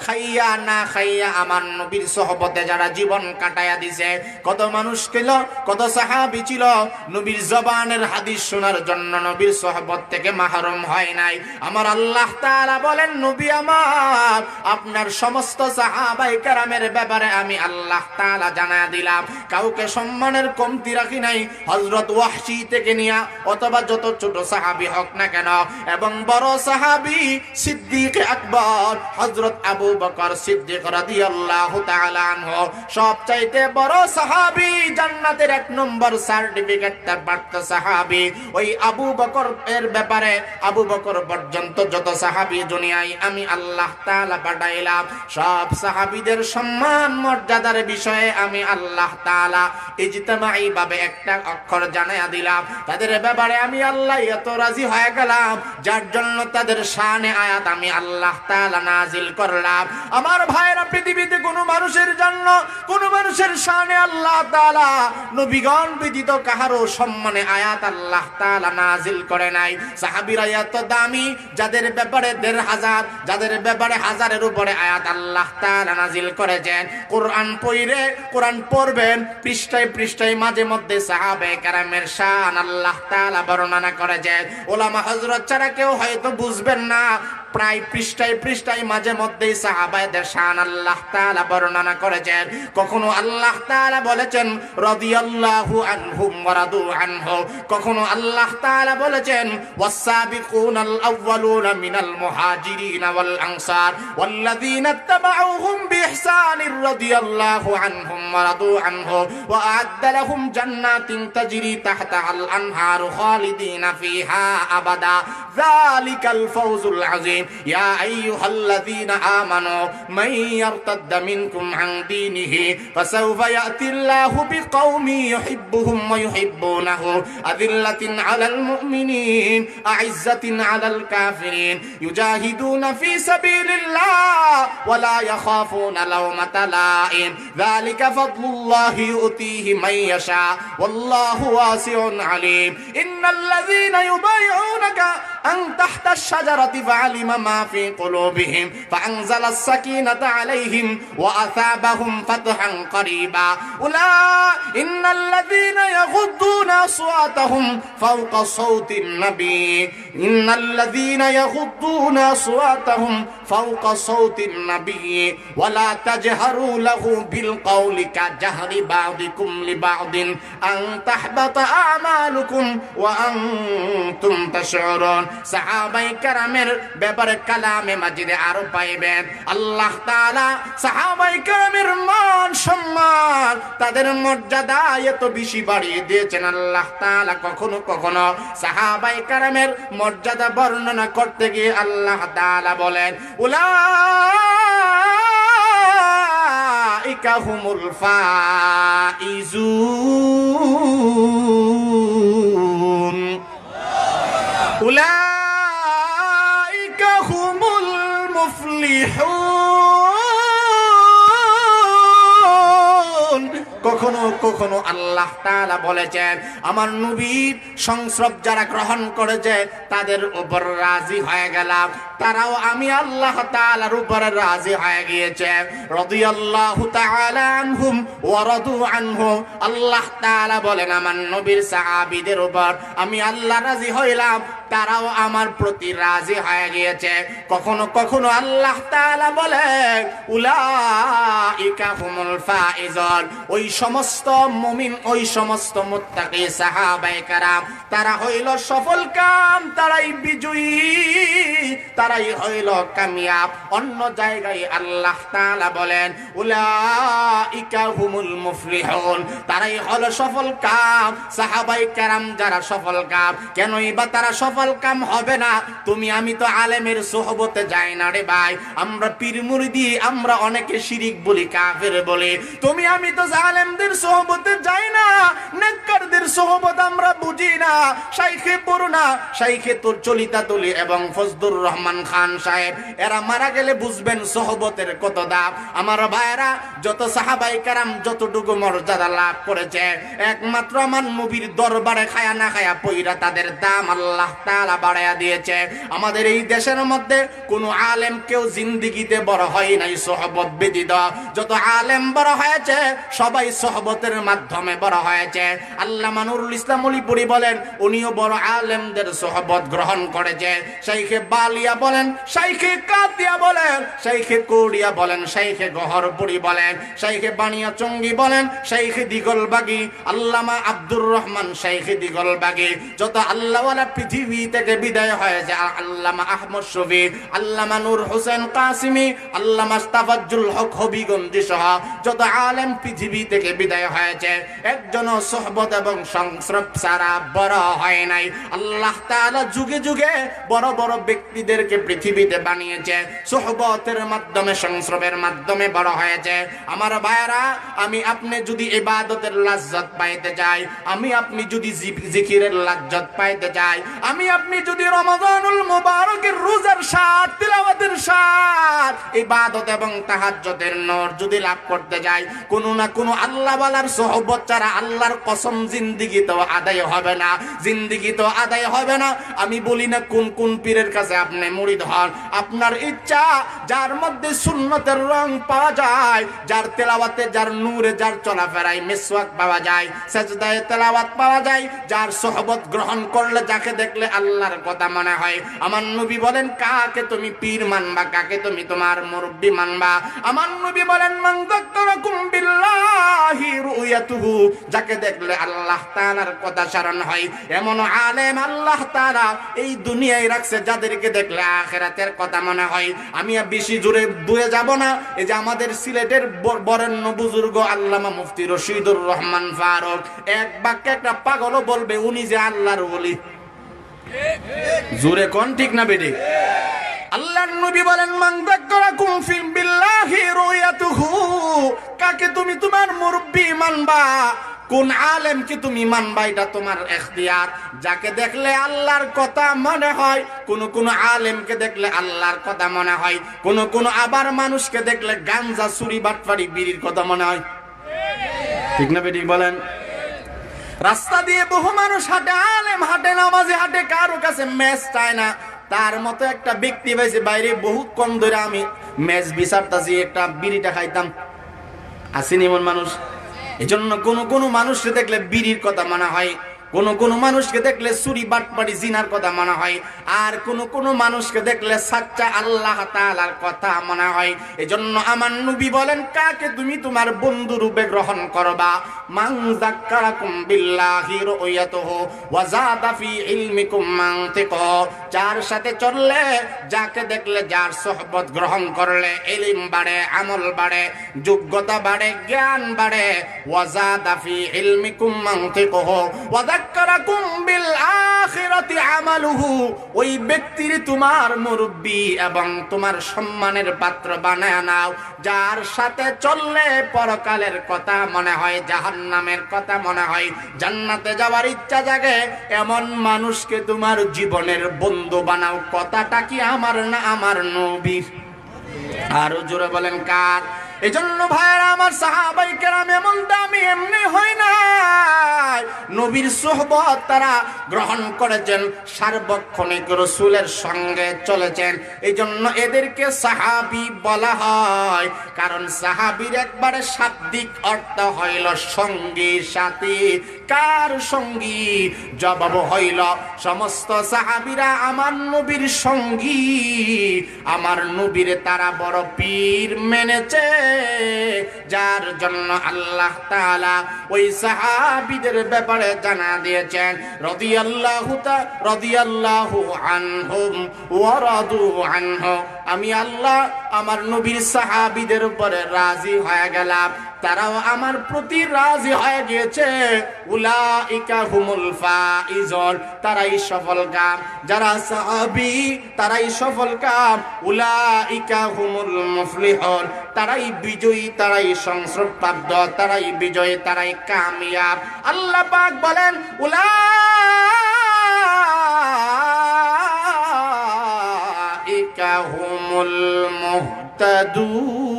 S1: খাইয়া না খাইয়া আমার নবীর সুহবতে যারা জীবন কাটায়া দিছে, কত মানুষ ছিল, কত সাহাবী ছিল, নবীর জবানের হাদিস শোনার জন্য নবীর সুহবত থেকে মাহরুম হয় নাই। আমার আল্লাহ তাআলা বলেন, নবী আমার, আপনার সমস্ত সাহাবায়ে কেরামের ব্যাপারে আমি আল্লাহ তাআলা জানায়া দিলাম, কাউকে সম্মানের কমতি রাখি নাই। হযরত ওয়াহশী থেকে নিয়া অথবা যত ছোট সাহাবী হোক না কেন, এবং বড় সাহাবী সিদ্দিক আকবর হযরত আবু বকর সিদ্দিক রাদিয়াল্লাহু তাআলা আনহু, সবচাইতে বড় সাহাবী, জান্নাতের 1 নম্বর সার্টিফিকেট প্রাপ্ত সাহাবী ওই আবু বকর এর ব্যাপারে, আবু বকর পর্যন্ত যত সাহাবী দুনিয়ায় আমি আল্লাহ তাআলা পাঠাইলাম, সব সাহাবীদের সম্মান মর্যাদার বিষয়ে আমি আল্লাহ তাআলা ইজতিমাই ভাবে একটা অক্ষর জানায়া দিলাম। তাদের ব্যাপারে আমি আল্লাহ এত রাজি হয়ে গেলাম, যার জন্য তাদের শানে আয়াত আমি আল্লাহ তাআলা নাজিল করলাম। আমার ভাইরা, পৃথিবীতে কোনো মানুষের জন্য, কোনো মানুষের শানে আল্লাহ তাআলা নবীগণ ব্যতীত কাহারও সম্মানে আয়াত আল্লাহ তাআলা নাজিল করে নাই। সাহাবীরা এত দামি, যাদের ব্যাপারে 1,500, যাদের ব্যাপারে 1000-এর উপরে আয়াত আল্লাহ তাআলা নাজিল করেছেন। কোরআন পড়বেন, পৃষ্ঠায় পৃষ্ঠায় মাঝে মধ্যে সাহাবায়ে কেরামের শান আল্লাহ তাআলা বর্ণনা করেছেন। ওলামা হযরত ছাড়া কেউ হয়তো বুঝবেন না, প্রায় পৃষ্ঠায় পৃষ্ঠায় মাঝে মধ্যেই সাহাবায়েদের শান আল্লাহ তাআলা বর্ণনা করেছেন। কখনো আল্লাহ তাআলা বলেছেন রাদিয়াল্লাহু আনহুম ওয়া রাদু আনহু, কখনো আল্লাহ তাআলা বলেছেন ওয়াস-সাবিকুনাল আউয়ালুনা মিনাল মুহাজিরিন ওয়াল আনসার ওয়াল্লাযীনা ইত্তাবাউহুম বিইহসানির রাদিয়াল্লাহু আনহুম ওয়া রাদু আনহু ওয়া আ'আদ্দা লাহুম জান্নাতিন তাজরি তাহতাহাল আনহারু খালিদিনা ফিহা আবাদা যালিকাল ফাওজুল আযীম। ইয়া আইয়ুহাল্লাযীনা আমানু মান ইয়ারতাদ্দা মিনকুম আন দীনিহি ফাসাওফা ইয়াতিল্লাহু বিকওমিন ইউহিব্বুহুম ওয়া ইউহিব্বুনাহু আযিল্লাতিন আলাল মুমিনিন আ'ইজ্জাতিন আলাল কাফিরিন ইউজাহিদুনা ফি সাবিলিল্লাহ ওয়া লা ইয়াখাফুনা লাওমাতা লাইম যালিকা ফাদলুল্লাহি ইউতিহি মান ইয়াশা ওয়াল্লাহু ওয়াসিউন আলীম। ইন্নাল্লাযীনা ইউবাইউনাকা আন তাহতাশ শাজারাতি ফাআলিমা মা ফি কুলুবিহিম ফাআনজালাস সাকিনাতা আলাইহিম ওয়া আসাবাহুম ফাতহান করিবা ইন্নাল্লাযীনা ইয়াগুদ্দুনা আসওয়াতাহুম ফাওকা সাওতিন নবী ইন্নাল্লাযীনা ইয়াগুদ্দুনা আসওয়াতাহুম ফাওকা সাওতিন নবী ওয়া লা তাজহারু লাহু বিল কওলি কাজাহরি বা'দিকুম লিবা'দিন আন তাহবাতা আমালুকুম ওয়া আনতুম তাশউরুন। সাহাবায়ে কেরামের ব্যাপারে কালামে মাজিদে আরো পাইবেন আল্লাহ তাআলা সাহাবায়ে কেরামের মান সম্মান, তাদের মর্যাদা এত বেশি বাড়িয়ে দিয়েছেন আল্লাহ তাআলা। কখনো কখনো সাহাবায়ে কেরামের মর্যাদা বর্ণনা করতে গিয়ে আল্লাহ তাআলা বলেন উলাইকা হুমুল ফাইজুন, উলাইকা হুমুল মুফলিহুন। কখনো কখনো আল্লাহ তাআলা বলেছেন আমার নবীর সংস্রব যারা গ্রহণ করেছে তাদের উপর রাজি হয়ে গেলাম, তারাও আমি আল্লাহ তাআলার উপরে রাজি হয়ে গিয়েছে। রাদিয়াল্লাহু তাআলা আনহুম ওয়া রাদু আনহু। আল্লাহ তাআলা বলেন আমার নবীর সাহাবীদের উপর আমি আল্লাহ রাজি হইলাম, তারাও আমার প্রতি রাজি হয়ে গিয়েছে। কখনো কখনো আল্লাহ তাআলা বলেন উলাইকা হুমুল ফাইজুন। ওই সমস্ত মুমিন, ওই সমস্ত মুত্তাকি সাহাবায়ে কেরাম, তারা হইল সফল কাম, তারাই বিজয়ী, তারাই হইল কামিয়াব। অন্য জায়গায় আল্লাহ তাআলা বলেন উলাইকা হুমুল মুফলিহুন, তারাই হলো সফল কাম। সাহাবায়ে কেরাম যারা সফল কাম, কেনই বা তারা সফল কাম হবে না? তুমি আমি তো আলেমের সোহবতে যাই না রে ভাই, আমরা পীর মুরিদি, আমরা অনেকে শিরিক বলি, কাফের বলি। তুমি আমি তো আলেমদের সোহবতে যাই না, নেককারদের সোহবত আমরা বুঝি না। শাইখে পুরনা, শাইখে তোর চলিতা তুলি এবং ফজলুর রহমান খান সাহেব, এরা মারা গেলে বুঝবেন সোহবতের কত দাম। আমার ভাইরা, যত সাহাবায়ে কেরাম যতটুকু মর্যাদা লাভ করেছে, একমাত্র আমার নবীর দরবারে খায়া না খায়া পয়রা তাদের দাম আল্লাহ তাআলা বাড়ায়া দিয়েছে। আমাদের এই দেশের মধ্যে কোন আলেম কেউ জিন্দেগিতে বড় হয় নাই সোহবত ব্যতীত। যত আলেম বড় হয়েছে সবাই সোহবতের মাধ্যমে বড় হয়েছে। আল্লামা নুরুল ইসলাম অলিপুরি বলেন, উনিও বড় আলেমদের সোহবত গ্রহণ করেছে। শাইখে বালিয়া বলেন, শাইখে কাতিয়া বলেন, শাইখে কোড়িয়া বলেন, শাইখে গহরপুরি বলেন, শাইখে বানিয়া চঙ্গি বলেন, শাইখে দিগলবাগি, আল্লামা আব্দুর রহমান শাইখে দিগলবাগি, যত আল্লাহওয়ালা পৃথিবী থেকে বিদায় হয়েছে, আল্লামা আহমদ শফি, আল্লামা নূর হোসেন কাসিমি, আল্লামা মুস্তাফাজুল হক হবিগঞ্জি সহ যত আলেম পৃথিবী থেকে বিদায় হয়েছে, একজনও সোহবত এবং সংস্রব ছাড়া বড় হয় নাই। আল্লাহ তাআলা যুগে যুগে বড় বড় ব্যক্তিদেরকে পৃথিবীতে বানিয়েছে, সোহবতের মাধ্যমে, সংস্রবের মাধ্যমে বড় হয়েছে। আমার ভাইরা, আমি আপনি যদি ইবাদতের লাজ্জত পাইতে চাই, আমি আপনি যদি জিকিরের লাজ্জত পাইতে চাই, আমি আপনি যদি রমাদানুল মুবারকের রোজার স্বাদ, তিলাওয়াতের স্বাদ, ইবাদত এবং তাহাজ্জুদের নূর যদি লাভ করতে যাই, কোনো না কোনো আল্লাহ ওয়ালার সোহবত ছাড়া আল্লাহর কসম জিন্দেগি তো আদায় হবে না, জিন্দেগি তো আদায় হবে না। আমি বলি না কোন কোন পীরের কাছে আপনি মুরিদ হন, আপনার ইচ্ছা, যার মধ্যে সুন্নতের রং পাওয়া যায়, যার তেলাওয়াতে, যার নূরে, যার চলাফেরায় মিসওয়াক পাওয়া যায়, সাজদায়ে তেলাওয়াত পাওয়া যায়, যার সোহবত গ্রহণ করলে, যাকে দেখলে আল্লাহর কথা মনে হয়। আমার নবী বলেন, কাকে তুমি পীর মানবা, কাকে তুমি তোমার মুরব্বি মানবা? আমার নবী বলেন, মান যাক্কারাকুম বিল্লাহি রুয়াতুহু, যাকে দেখলে আল্লাহ তাআলার কথা স্মরণ হয়, এমন আলেম আল্লাহ তাআলা এই দুনিয়ায় রাখছে যাদেরকে দেখলে আখিরাতের কথা মনে হয়। আমি বেশি জোরে দুয়ে যাব না। এই যে আমাদের সিলেটের বরেণ্য বুজুর্গ আল্লামা মুফতি রশিদুর রহমান ফারুক, এক বাক্যে একটা পাগলও বলবে উনি যে আল্লাহর ওলি। জোরে কোন ঠিক না বেটি? আল্লাহর নবী বলেন, মান যাক্কারাকুম বিল্লাহি রুয়াতুহু, কাকে তুমি তোমার মুরব্বি মানবা, কোন আলেমকে তুমি মানবা, এটা তোমার ইখতিয়ার। যাকে দেখলে আল্লাহর কথা মনে হয়, কোন কোন আলেমকে দেখলে আল্লাহর কথা মনে হয়, কোন কোন আবার মানুষকে দেখলে গাঞ্জা, চুরি, বাটপারি, বিড়ির কথা মনে হয়। ঠিক না বেটি বলেন? রাস্তা দিয়ে বহু মানুষ হাঁটে, আলেম হাঁটে, নামাজে হাঁটে, কারো কাছে ম্যাচ চায় না। তার মতো একটা ব্যক্তি পাইছে বাইরে, বহুত কম ধরে আমি ম্যাচ বিচারতাছি, একটা বিড়িটা খাইতাম, আসেনি এমন মানুষ। এই জন্য কোন কোন মানুষকে দেখলে বিড়ির কথা মনে হয়, কোন কোন মানুষকে দেখলে চুরি, বাটপারি, জিনার কথা মনে হয়, আর কোন কোন মানুষকে দেখলে সাচ্চা আল্লাহ তাআলার কথা মনে হয়। এজন্য আমার নবী বলেন, কাকে তুমি তোমার বন্ধু রূপে গ্রহণ করবা? মান যাক্কারাকুম বিল্লাহি রুয়াতুহু ওয়া যাদা ফি ইলমিকুম মানতিকা, যার সাথে চললে, যাকে দেখলে, যার সোহবত গ্রহণ করলে ইলম বাড়ে, আমল বাড়ে, যোগ্যতা বাড়ে, জ্ঞান বাড়ে। ওয়া যাদা ফি ইলমিকুম মানতিকাহু ওয়া যাক্কারাকুম বিল আখিরাতি আমালুহু, ওই ব্যক্তির তোমার মুরব্বি এবং তোমার সম্মানের পাত্র বানায় নাও, যার সাথে চললে পরকালের কথা মনে হয়, জাহান্নামের কথা মনে হয়, জান্নাতে যাওয়ার ইচ্ছা জাগে, এমন মানুষকে তোমার জীবনের বন্ধু বানাও। কথাটা কি আমার না আমার নবীর? আরো জোরে বলেন কার? এজন্য ভাইরা আমার, সাহাবায়ে কেরাম এমন দামি এমনি হয় না, নবীর সোহবত তারা গ্রহণ করেছেন, সার্বক্ষণিক রাসূলের সঙ্গে চলেছেন। এজন্য এদেরকে সাহাবী বলা হয়, কারণ সাহাবীর একবারে শাব্দিক অর্থ হইল সঙ্গী, সাথী। কার সঙ্গী? জবাব হইল, সমস্ত সাহাবীরা আমার নবীর সঙ্গী। আমার নবীর তারা বড় পীর মেনেছে, যার জন্য আল্লাহ তাআলা ওই সাহাবীদের ব্যাপারে জানা দিয়েছেন রাদিয়াল্লাহু আনহুম ওয়া রাদু আনহু। আমি আল্লাহ আমার নবীর সাহাবীদের উপরে রাজি হয়ে গেলাম, তারাও আমার প্রতি রাজি হয়ে গিয়েছে। উলাইকা হুমুল ফাইজুন, তারাই সফলকাম। যারা সাহাবী তারাই সফলকাম। উলাইকা হুমুল মুফলিহুন, তারাই বিজয়ী, তারাই সংসর্গপ্রাপ্ত, তারাই বিজয়ী, তারাই কামিয়াব। আল্লাহ পাক বলেন উলাইকা হুমুল মুহতাদুন।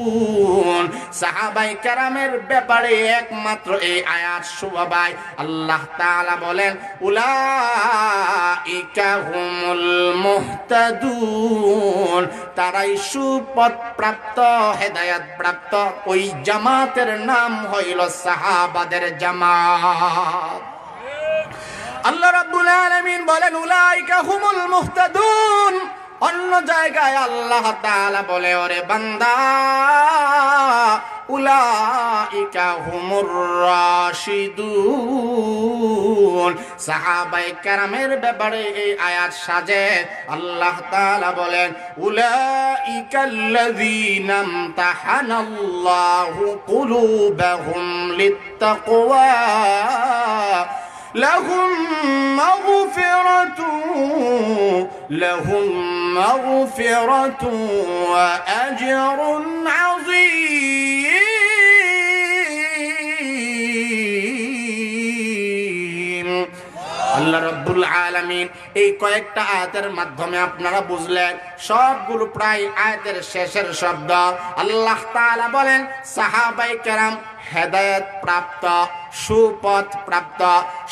S1: সাহাবায়ে কেরামের ব্যাপারে একমাত্র এই আয়াত শুভাবাই আল্লাহ তাআলা বলেন উলাইকা হুমুল মুহতাদুন, তারাই সুপথ প্রাপ্ত, হেদায়েত প্রাপ্ত। ওই জামাতের নাম হইল সাহাবাদের জামাত। আল্লাহ রাব্বুল আলামিন বলেন উলাইকা হুমুল মুহতাদুন। অন্য জায়গায় আল্লাহ তাআলা বলে ওরে বান্দা উলাইকা হুমুর রাশিদুন। সাহাবায়ে কেরামের ব্যাপারে এই আয়াত সাজে আল্লাহ তাআলা বলেন উলাইকাল্লাযীনা ইমতাহানাল্লাহু কুলুবাহুম লিত্তাকওয়া لهم مغفرة وأجر عظيم। আল্লাহ রাব্বুল আলামিন এই কয়েকটা আয়াতের মাধ্যমে আপনারা বুঝলেন, সবগুলো প্রায় আয়াতের শেষের শব্দ। আল্লাহ তাআলা বলেন সাহাবায়ে কেরাম হেদায়েত প্রাপ্ত, সুপথ প্রাপ্ত।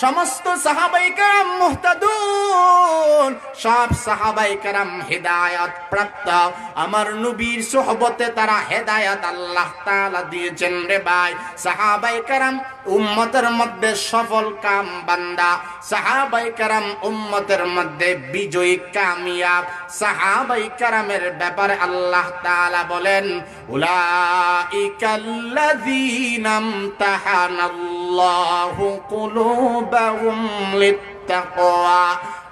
S1: সমস্ত সাহাবায়ে কেরাম মুহতাদুন, সব সাহাবায়ে কেরাম হেদায়েত প্রাপ্ত। আমার নবীর সুহবতে তারা হেদায়েত আল্লাহ তাআলা দিয়েছেন রে ভাই। সাহাবায়ে কেরাম উম্মতের মধ্যে সফল কাম বান্দা, সাহাবায়ে কেরাম উম্মতের মধ্যে বিজয়ী কামিয়াব। সাহাবায়ে কেরামের ব্যাপারে আল্লাহ তাআলা বলেন উলাইকাল্লাযীনা ইমতাহানাল্লাহু কুলুবাহুম লিত্তাকওয়া।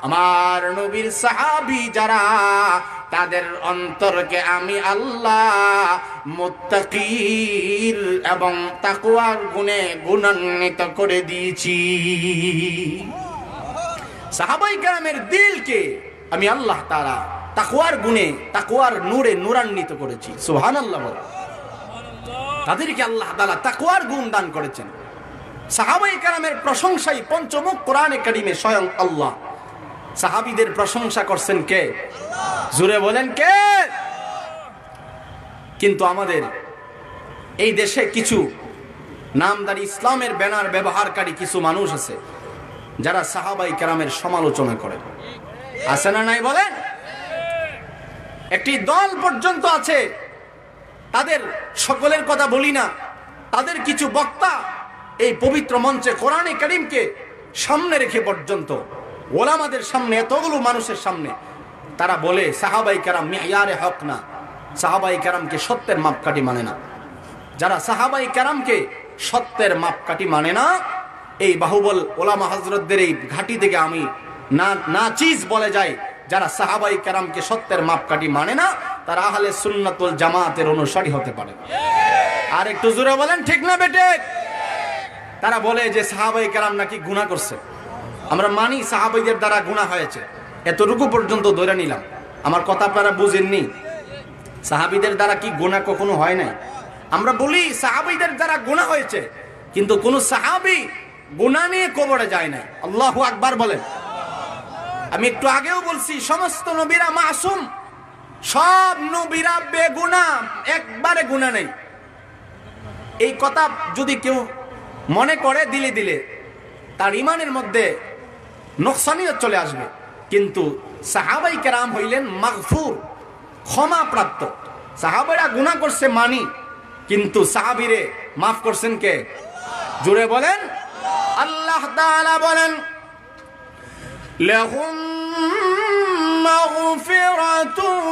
S1: আমার নবীর সাহাবী যারা, তাদের অন্তরকে আমি আল্লাহ মুত্তাকির এবং তাকওয়ার গুণে গুণান্বিত করে দিয়েছি। সাহাবায়ে কেরামের দিলকে আমি আল্লাহ তাআলা তাকওয়ার গুণে, তাকওয়ার নূরে নূরান্বিত করেছি। সুবহানাল্লাহ। তাদেরকে আল্লাহ তাআলা তাকওয়ার গুণ দান করেছেন। সাহাবায়ে কেরামের প্রশংসাই পঞ্চমুখ কোরআনে কারীমে স্বয়ং আল্লাহ। সাহাবীদের প্রশংসা করছেন কে? জোরে বলেন কে? কিন্তু আমাদের এই দেশে কিছু নামদারি ইসলামের ব্যানার ব্যবহারকারী কিছু মানুষ আছে যারা সাহাবায়ে কেরামের সমালোচনা করে। আছে না নাই বলেন? একটি দল পর্যন্ত আছে, তাদের সকলের কথা বলি না, তাদের কিছু বক্তা এই পবিত্র মঞ্চে কোরআনে কারীমকে সামনে রেখে পর্যন্ত ওলামাদের সামনে, এতগুলো মানুষের সামনে তারা বলে সাহাবায়ে কেরাম মিয়ারে হক না, সাহাবায়ে কেরামকে সত্যের মাপকাঠি মানে না। যারা সাহাবায়ে কেরামকে সত্যের মাপকাঠি মানে না, এই বাহুবল ওলামা হযরতদের এই ঘাটি থেকে আমি না চিজ বলে যাই, যারা সাহাবায়ে কেরামকে সত্যের মাপকাঠি মানে না, তারা আহলে সুন্নাত ওয়াল জামাতের অনুসারী হতে পারে। আর একটু জোরে বলেন ঠিক না বেটে? তারা বলে যে সাহাবায়ে কেরাম নাকি গুনাহ করছে। আমরা মানি সাহাবাইদের দ্বারা গুনাহ হয়েছে, এতটুকু পর্যন্ত ধরে নিলাম। আমার কথা আপনারা বুঝেননি? সাহাবীদের দ্বারা কি গুনাহ কখনো হয় নাই? আমরা বলি সাহাবীদের দ্বারা গুনাহ হয়েছে, কিন্তু কোন সাহাবী গুনাহ নিয়ে কবরে যায় নাই। আল্লাহু আকবার বলেন। আমি একটু আগেও বলছি সমস্ত নবীরা মাসুম, সব নবীরা বেগুনাহ, একবারে গুনাহ নেই। এই কথা যদি কেউ মনে করে দিলে দিলে তার ঈমানের মধ্যে নোকসানিয়ত চলে আসবে। কিন্তু সাহাবায়ে কেরাম হইলেন মাগফুর, ক্ষমা প্রাপ্ত। সাহাবারা গুনাহ করছে মানি, কিন্তু সাহাবীরে মাফ করছেন কে? জোরে বলেন। আল্লাহ তাআলা বলেন লাহুম মাগফিরাতুন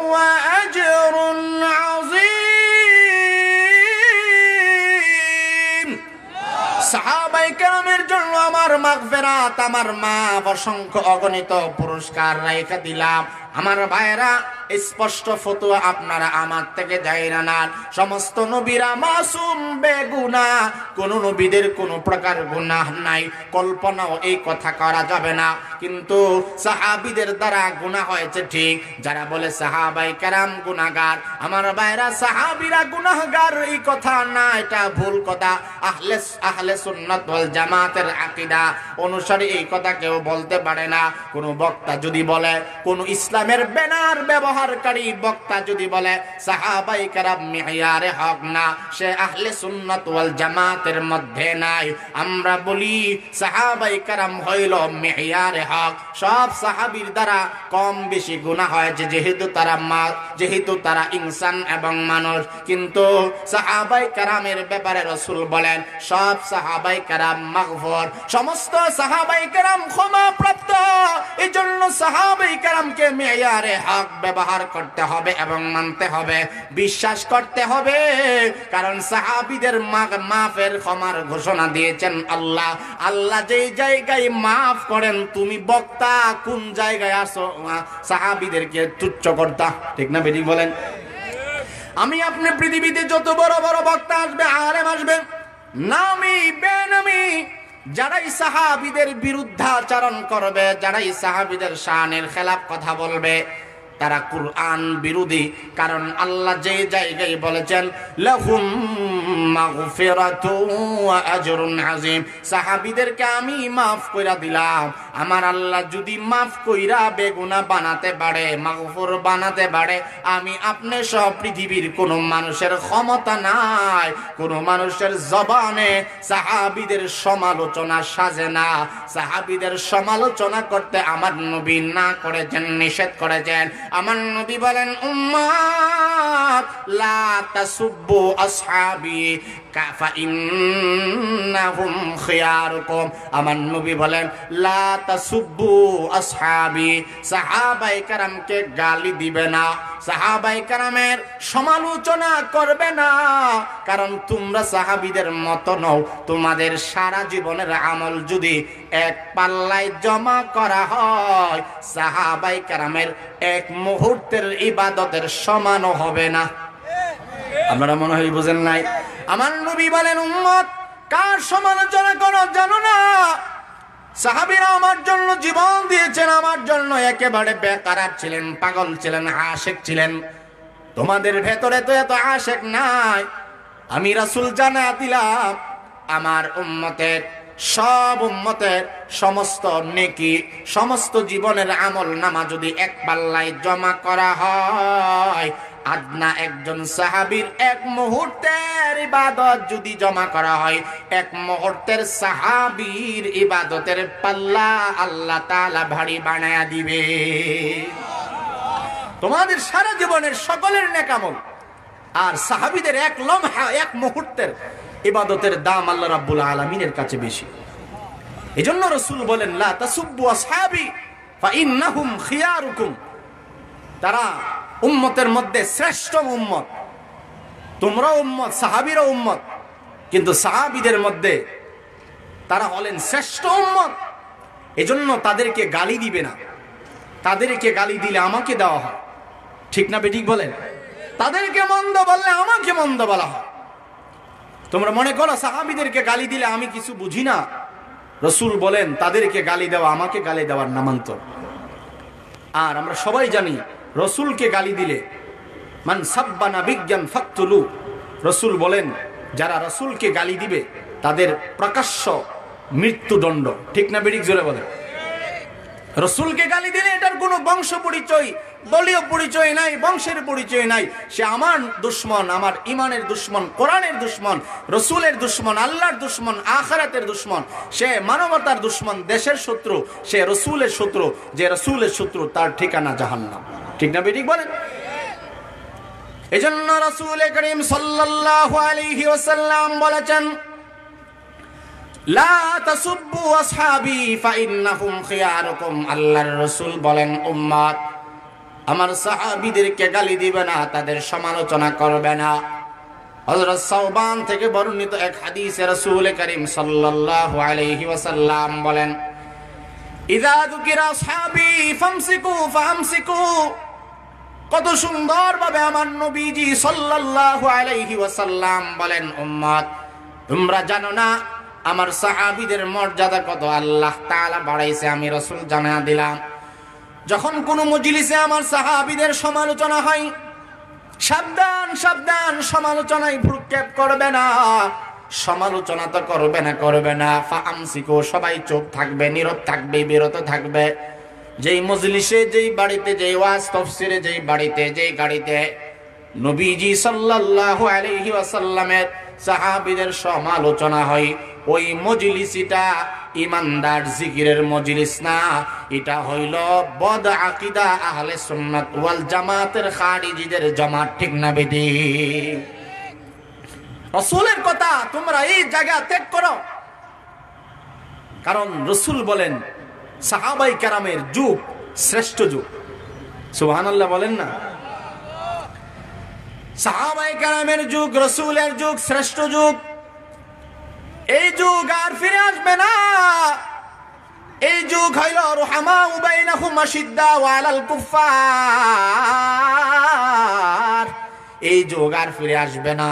S1: ওয়া আজরুন আযীম। সাহাবায়ে কেরামের জন্য আমার মাগফিরাত, আমার মাফ, অসংখ্য অগণিত পুরস্কার রাইখা দিলাম। আমার ভাইরা, স্পষ্ট ফতোয়া আপনারা আমার থেকে যাইরা না। সমস্ত নবীরা মাসুম, বেগুনাহ, কোন নবীদের কোন প্রকার গুনাহ নাই, কল্পনাও এই কথা করা যাবে না। কিন্তু সাহাবীদের দ্বারা গুনাহ হয়েছে ঠিক। যারা বলে সাহাবায়ে কেরাম গুনাহগার, আমার ভাইরা সাহাবীরা গুনাহগার এই কথা না, এটা ভুল কথা। আহলে সুন্নাত ওয়াল জামাতের আকীদা অনুসারী এই কথা কেউ বলতে পারে না। কোন বক্তা যদি বলে, কোন ইসলামের ব্যানার ব্যবহারকারী বক্তা যদি বলে সাহাবায়ে কেরাম মিয়ারে হক না, সে আহলে সুন্নাত ওয়াল জামাতের মধ্যে নাই। আমরা বলি সাহাবায়ে কেরাম হইল মিয়ারে হক। সব সাহাবীর দ্বারা কম বেশি গুনাহ হয়েছে, যেহেতু তারা ইনসান এবং মানুষ। কিন্তু সাহাবায়ে কেরামের ব্যাপারে রাসূল বলেন সব সাহাবায়ে কেরাম মাগফুর, সমস্ত সাহাবায়ে কেরাম ক্ষমাপ্রাপ্ত। এজন্য সাহাবায়ে কেরামকে মিয়ারে হক ব্যবহার করতে হবে এবং মানতে হবে, বিশ্বাস করতে হবে। কারণ সাহাবীদের মাফের ক্ষমার ঘোষণা দিয়েছেন আল্লাহ। আল্লাহ যেই জায়গায় মাফ করেন, তুমি বক্তা কোন জায়গায় আসো সাহাবীদেরকে তুচ্ছ করতা? ঠিক না বেঠিক বলেন? আমি আপনি পৃথিবীতে যত বড় বড় বক্তা আসবে, আলেম আসবে, নামি বেনামি, যারাই সাহাবীদের বিরুদ্ধাচরণ করবে, যারাই সাহাবীদের শানের খেলাফ কথা বলবে, তারা কুরআন বিরোধী। কারণ আল্লাহ যে জায়গায় বলেছেন লাহুম মাগফিরাতুন ওয়া আজরুন আযীম, সাহাবীদেরকে আমি মাফ কইরা দিলাম। আমার আল্লাহ যদি মাফ কইরা বেগুনাহ বানাতে পারে, মাগফুর বানাতে পারে, আমি আপনি সব পৃথিবীর কোন মানুষের ক্ষমতা নাই, কোন মানুষের জবানে সাহাবীদের সমালোচনা সাজে না। সাহাবীদের সমালোচনা করতে আমার নবী না করেছেন, নিষেধ করেছেন। আমার নবী বলেন উম্মাত লা তাসুব্বু আসহাবি কাফা ইন্নাহুম খিয়ারুকুম। আমার নবী বলেন লা তাসুব্বু আসহাবি, সাহাবায়ে কেরামকে গালি দিবে না, সাহাবায়ে কেরামের সমালোচনা করবে না। কারণ তোমরা সাহাবীদের মত নও। তোমাদের সারা জীবনের আমল যদি এক পাল্লায় জমা করা হয়, সাহাবায়ে কেরামের এক মুহূর্তের ইবাদতের সমানও হবে না। আপনারা মনে হয় বুঝেন নাই। আমার নবী বলেন উম্মত কার সমালোচনা করো জানো না? সাহাবীরা আমার জন্য জীবন দিয়েছেন, আমার জন্য একেবারে বেকারার ছিলেন, পাগল ছিলেন, আশিক ছিলেন। তোমাদের ভেতরে তো এত আশিক নাই। আমি রাসূল জানা দিলাম আমার উম্মতের, সব উম্মতের সমস্ত নেকি, সমস্ত জীবনের আমল নামা যদি এক পাল্লায় জমা করা হয়, আদনা একজন সাহাবীর এক মুহূর্তের ইবাদত যদি জমা করা হয়, এক মুহূর্তের সাহাবীর ইবাদতের পাল্লা আল্লাহ তাআলা ভারী বানায়া দিবে। তোমাদের সারা জীবনের সকলের নেক আমল আর সাহাবীদের এক লমহা, এক মুহূর্তের ইবাদতের দাম আল্লাহ রাব্বুল আলামিনের কাছে বেশি। এজন্য রাসূল বলেন লা তাসুব্বু আসহাবি ফা ইন্নাহুম খিয়ারুকুম, তারা উম্মতের মধ্যে শ্রেষ্ঠ উম্মত। তোমরা উম্মত, সাহাবীরা উম্মত, কিন্তু সাহাবীদের মধ্যে তারা হলেন শ্রেষ্ঠ উম্মত। এজন্য তাদেরকে গালি দিবে না। তাদেরকে গালি দিলে আমাকে দেওয়া হয়, ঠিক না বেঠিক বলেন? তাদেরকে মন্দ বললে আমাকে মন্দ বলা হয়। তোমরা মনে করো সাহাবীদেরকে গালি দিলে আমি কিছু বুঝি না। রাসূল বলেন তাদেরকে গালি দেওয়া আমাকে গালি দেওয়ার নামান্তর। আর আমরা সবাই জানি রাসূলকে গালি দিলে মান সাব্বা নাবিয়্যান ফাকতুলু, রাসূল বলেন যারা রাসূলকে গালি দিবে তাদের প্রকাশ্য মৃত্যুদণ্ড, ঠিক না বেঠিক জোরে বলেন? রাসূলকে গালি দিলে এটার কোনো বংশ পরিচয়, দলীয় পরিচয় নাই, বংশের পরিচয় নাই। সে আমার দুশমন, আমার ইমানের দুশমন, কোরআনের দুশমন, রাসূলের দুশমন, আল্লাহর দুশমন, আখিরাতের দুশমন। সে মানবতার দুশমন, দেশের শত্রু, সে রাসূলের শত্রু। যে রাসূলের শত্রু তার ঠিকানা জাহান্নাম, ঠিক না বেঠিক বলেন? এজন্য রাসূল করিম সাল্লাল্লাহু আলাইহি ওয়াসাল্লাম বলেছেন লা তাসুব্বু আসহাবি ফা ইন্নাহুম খিয়ারুকুম। আল্লাহর রাসূল বলেন উম্মত আমার সাহাবীদেরকে গালি দিবে না, তাদের সমালোচনা করবে না। হযরত সাওবান থেকে বর্ণিত এক হাদিসে রাসূল করিম সাল্লাল্লাহু আলাইহি ওয়াসাল্লাম বলেন, ইযা যুকিরা আসহাবি ফামসিকু ফামসিকু। কত সুন্দর ভাবে আমার নবীজি সাল্লাল্লাহু আলাইহি ওয়াসাল্লাম বলেন, উম্মত তোমরা জানো না আমার সাহাবীদের মর্যাদা কত আল্লাহ তাআলা বাড়াইছে, আমি রাসূল জানা দিলাম। যখন কোন মজলিসে আমার সাহাবীদের সমালোচনা হয়, সাবধান সাবধান, সমালোচনায় ভ্রুক্ষেপ করবে না, সমালোচনা তো করবে না। ফামসিকু, সবাই চুপ থাকবে, নীরব থাকবে, বিরত থাকবে। যেই মজলিসে, যেই বাড়িতে, যেই ওয়াজ তাফসিরে, যেই বাড়িতে, যেই গাড়িতে নবীজি সাল্লাল্লাহু আলাইহি ওয়াসাল্লামের সাহাবীদের সমালোচনা হয়, ওই মজলিসটা ইমানদার জিকিরের মজলিস না, এটা হইল বদ আকীদা আহলে সুন্নাত ওয়াল জামাতের খারিজিদের জামাত। ঠিক না বেদি? রাসূলের কথা তোমরা এই জায়গা ত্যাগ করো, কারণ রাসূল বলেন সাহাবাই কেরামের যুগ শ্রেষ্ঠ যুগ। সুবহানাল্লাহ বলেন না? সাহাবাই কেরামের যুগ, রাসূলের যুগ শ্রেষ্ঠ যুগ। এই যুগ আর ফিরে আসবে না। এই যুগ হইল রুহামা বাইনাহুম আশিদ্দা ওয়ালাল কুফার। এই যুগ আর ফিরে আসবে না।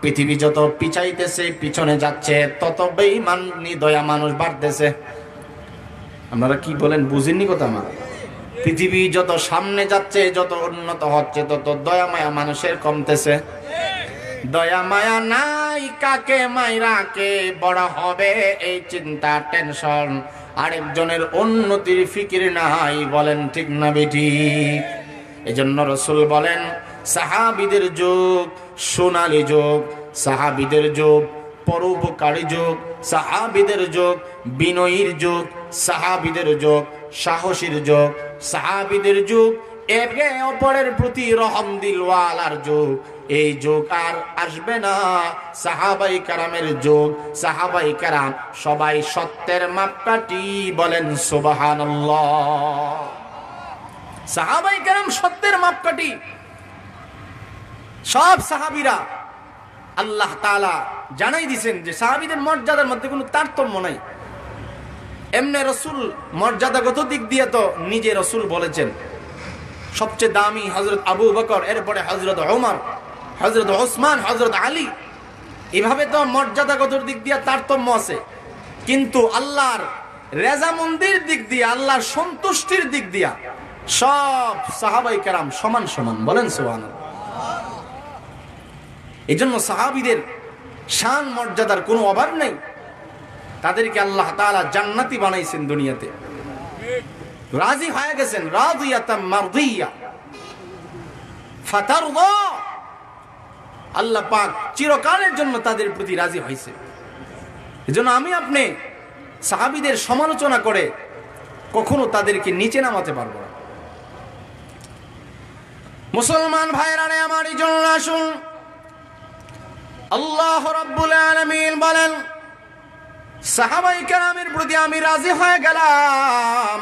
S1: পৃথিবী যত পিছাইতেছে, পিছনে যাচ্ছে, তত বেঈমান নিদয়া মানুষ বাড়তেছে। আপনারা কি বলেন, বুঝেননি কথা আমার? পৃথিবী যত সামনে যাচ্ছে, যত উন্নত হচ্ছে, তত দয়া মায়া মানুষের কমতেছে। দয়া মায়া নাই, কাকে মাইরা কে বড় হবে এই চিন্তা, টেনশন। আরেকজনের উন্নতির ফিকির নাই। বলেন ঠিক না বেটি? এজন্য রাসূল বলেন সাহাবীদের যুগ সোনালী যুগ, সাহাবীদের যুগ পরোপকারী যুগ, সাহাবীদের যুগ বিনয়ীর যুগ, সাহাবীদের যুগ সাহসীর যুগ, সাহাবীদের যুগ একে অপরের প্রতি রহম দিলওয়ালার যুগ। এই যুগ আর আসবে না। সাহাবাই কেরামের যুগ, সাহাবাই কেরাম সবাই সত্যের মাপকাঠি। বলেন সুবহানাল্লাহ। সাহাবাই কেরাম সত্যের মাপকাঠি। সব সাহাবীরা আল্লাহ তাআলা জানাই দিয়েছেন যে সাহাবীদের মর্যাদার মধ্যে কোনো তারতম্য নাই। এমনি রাসূল মর্যাদাগত দিক দিয়ে তো নিজে রাসূল বলেছেন সবচেয়ে দামি হযরত আবু বকর, এরপরে হযরত ওমর, হযরত ওসমান, হযরত আলী। এভাবে তো মর্যাদাগত দিক দিয়ে তারতম্য আছে, কিন্তু আল্লাহর রেজামন্দির দিক দিয়ে, আল্লাহর সন্তুষ্টির দিক দিয়া সব সাহাবাই কেরাম সমান সমান। বলেন সুবহানাল্লাহ। এই জন্য সাহাবীদের শান মর্যাদার কোনো অভাব নেই। তাদেরকে আল্লাহ তাআলা জান্নাতি বানাইছেন দুনিয়াতে, রাজি হয়ে গেছেন। রাদিয়াতাম মারদিয়া ফাতারদা। আল্লাহ পাক চিরকালের জন্য তাদের প্রতি রাজি হয়েছে। এজন্য আমি আপনি সাহাবীদের সমালোচনা করে কখনো তাদেরকে নিচে নামাতে পারবো না। মুসলমান ভাইরা রে আমার, এই জন্য আসুন, আল্লাহ রাব্বুল আলামিন বলেন সাহাবায়ে কেরামের প্রতি আমি রাজি হয়ে গেলাম,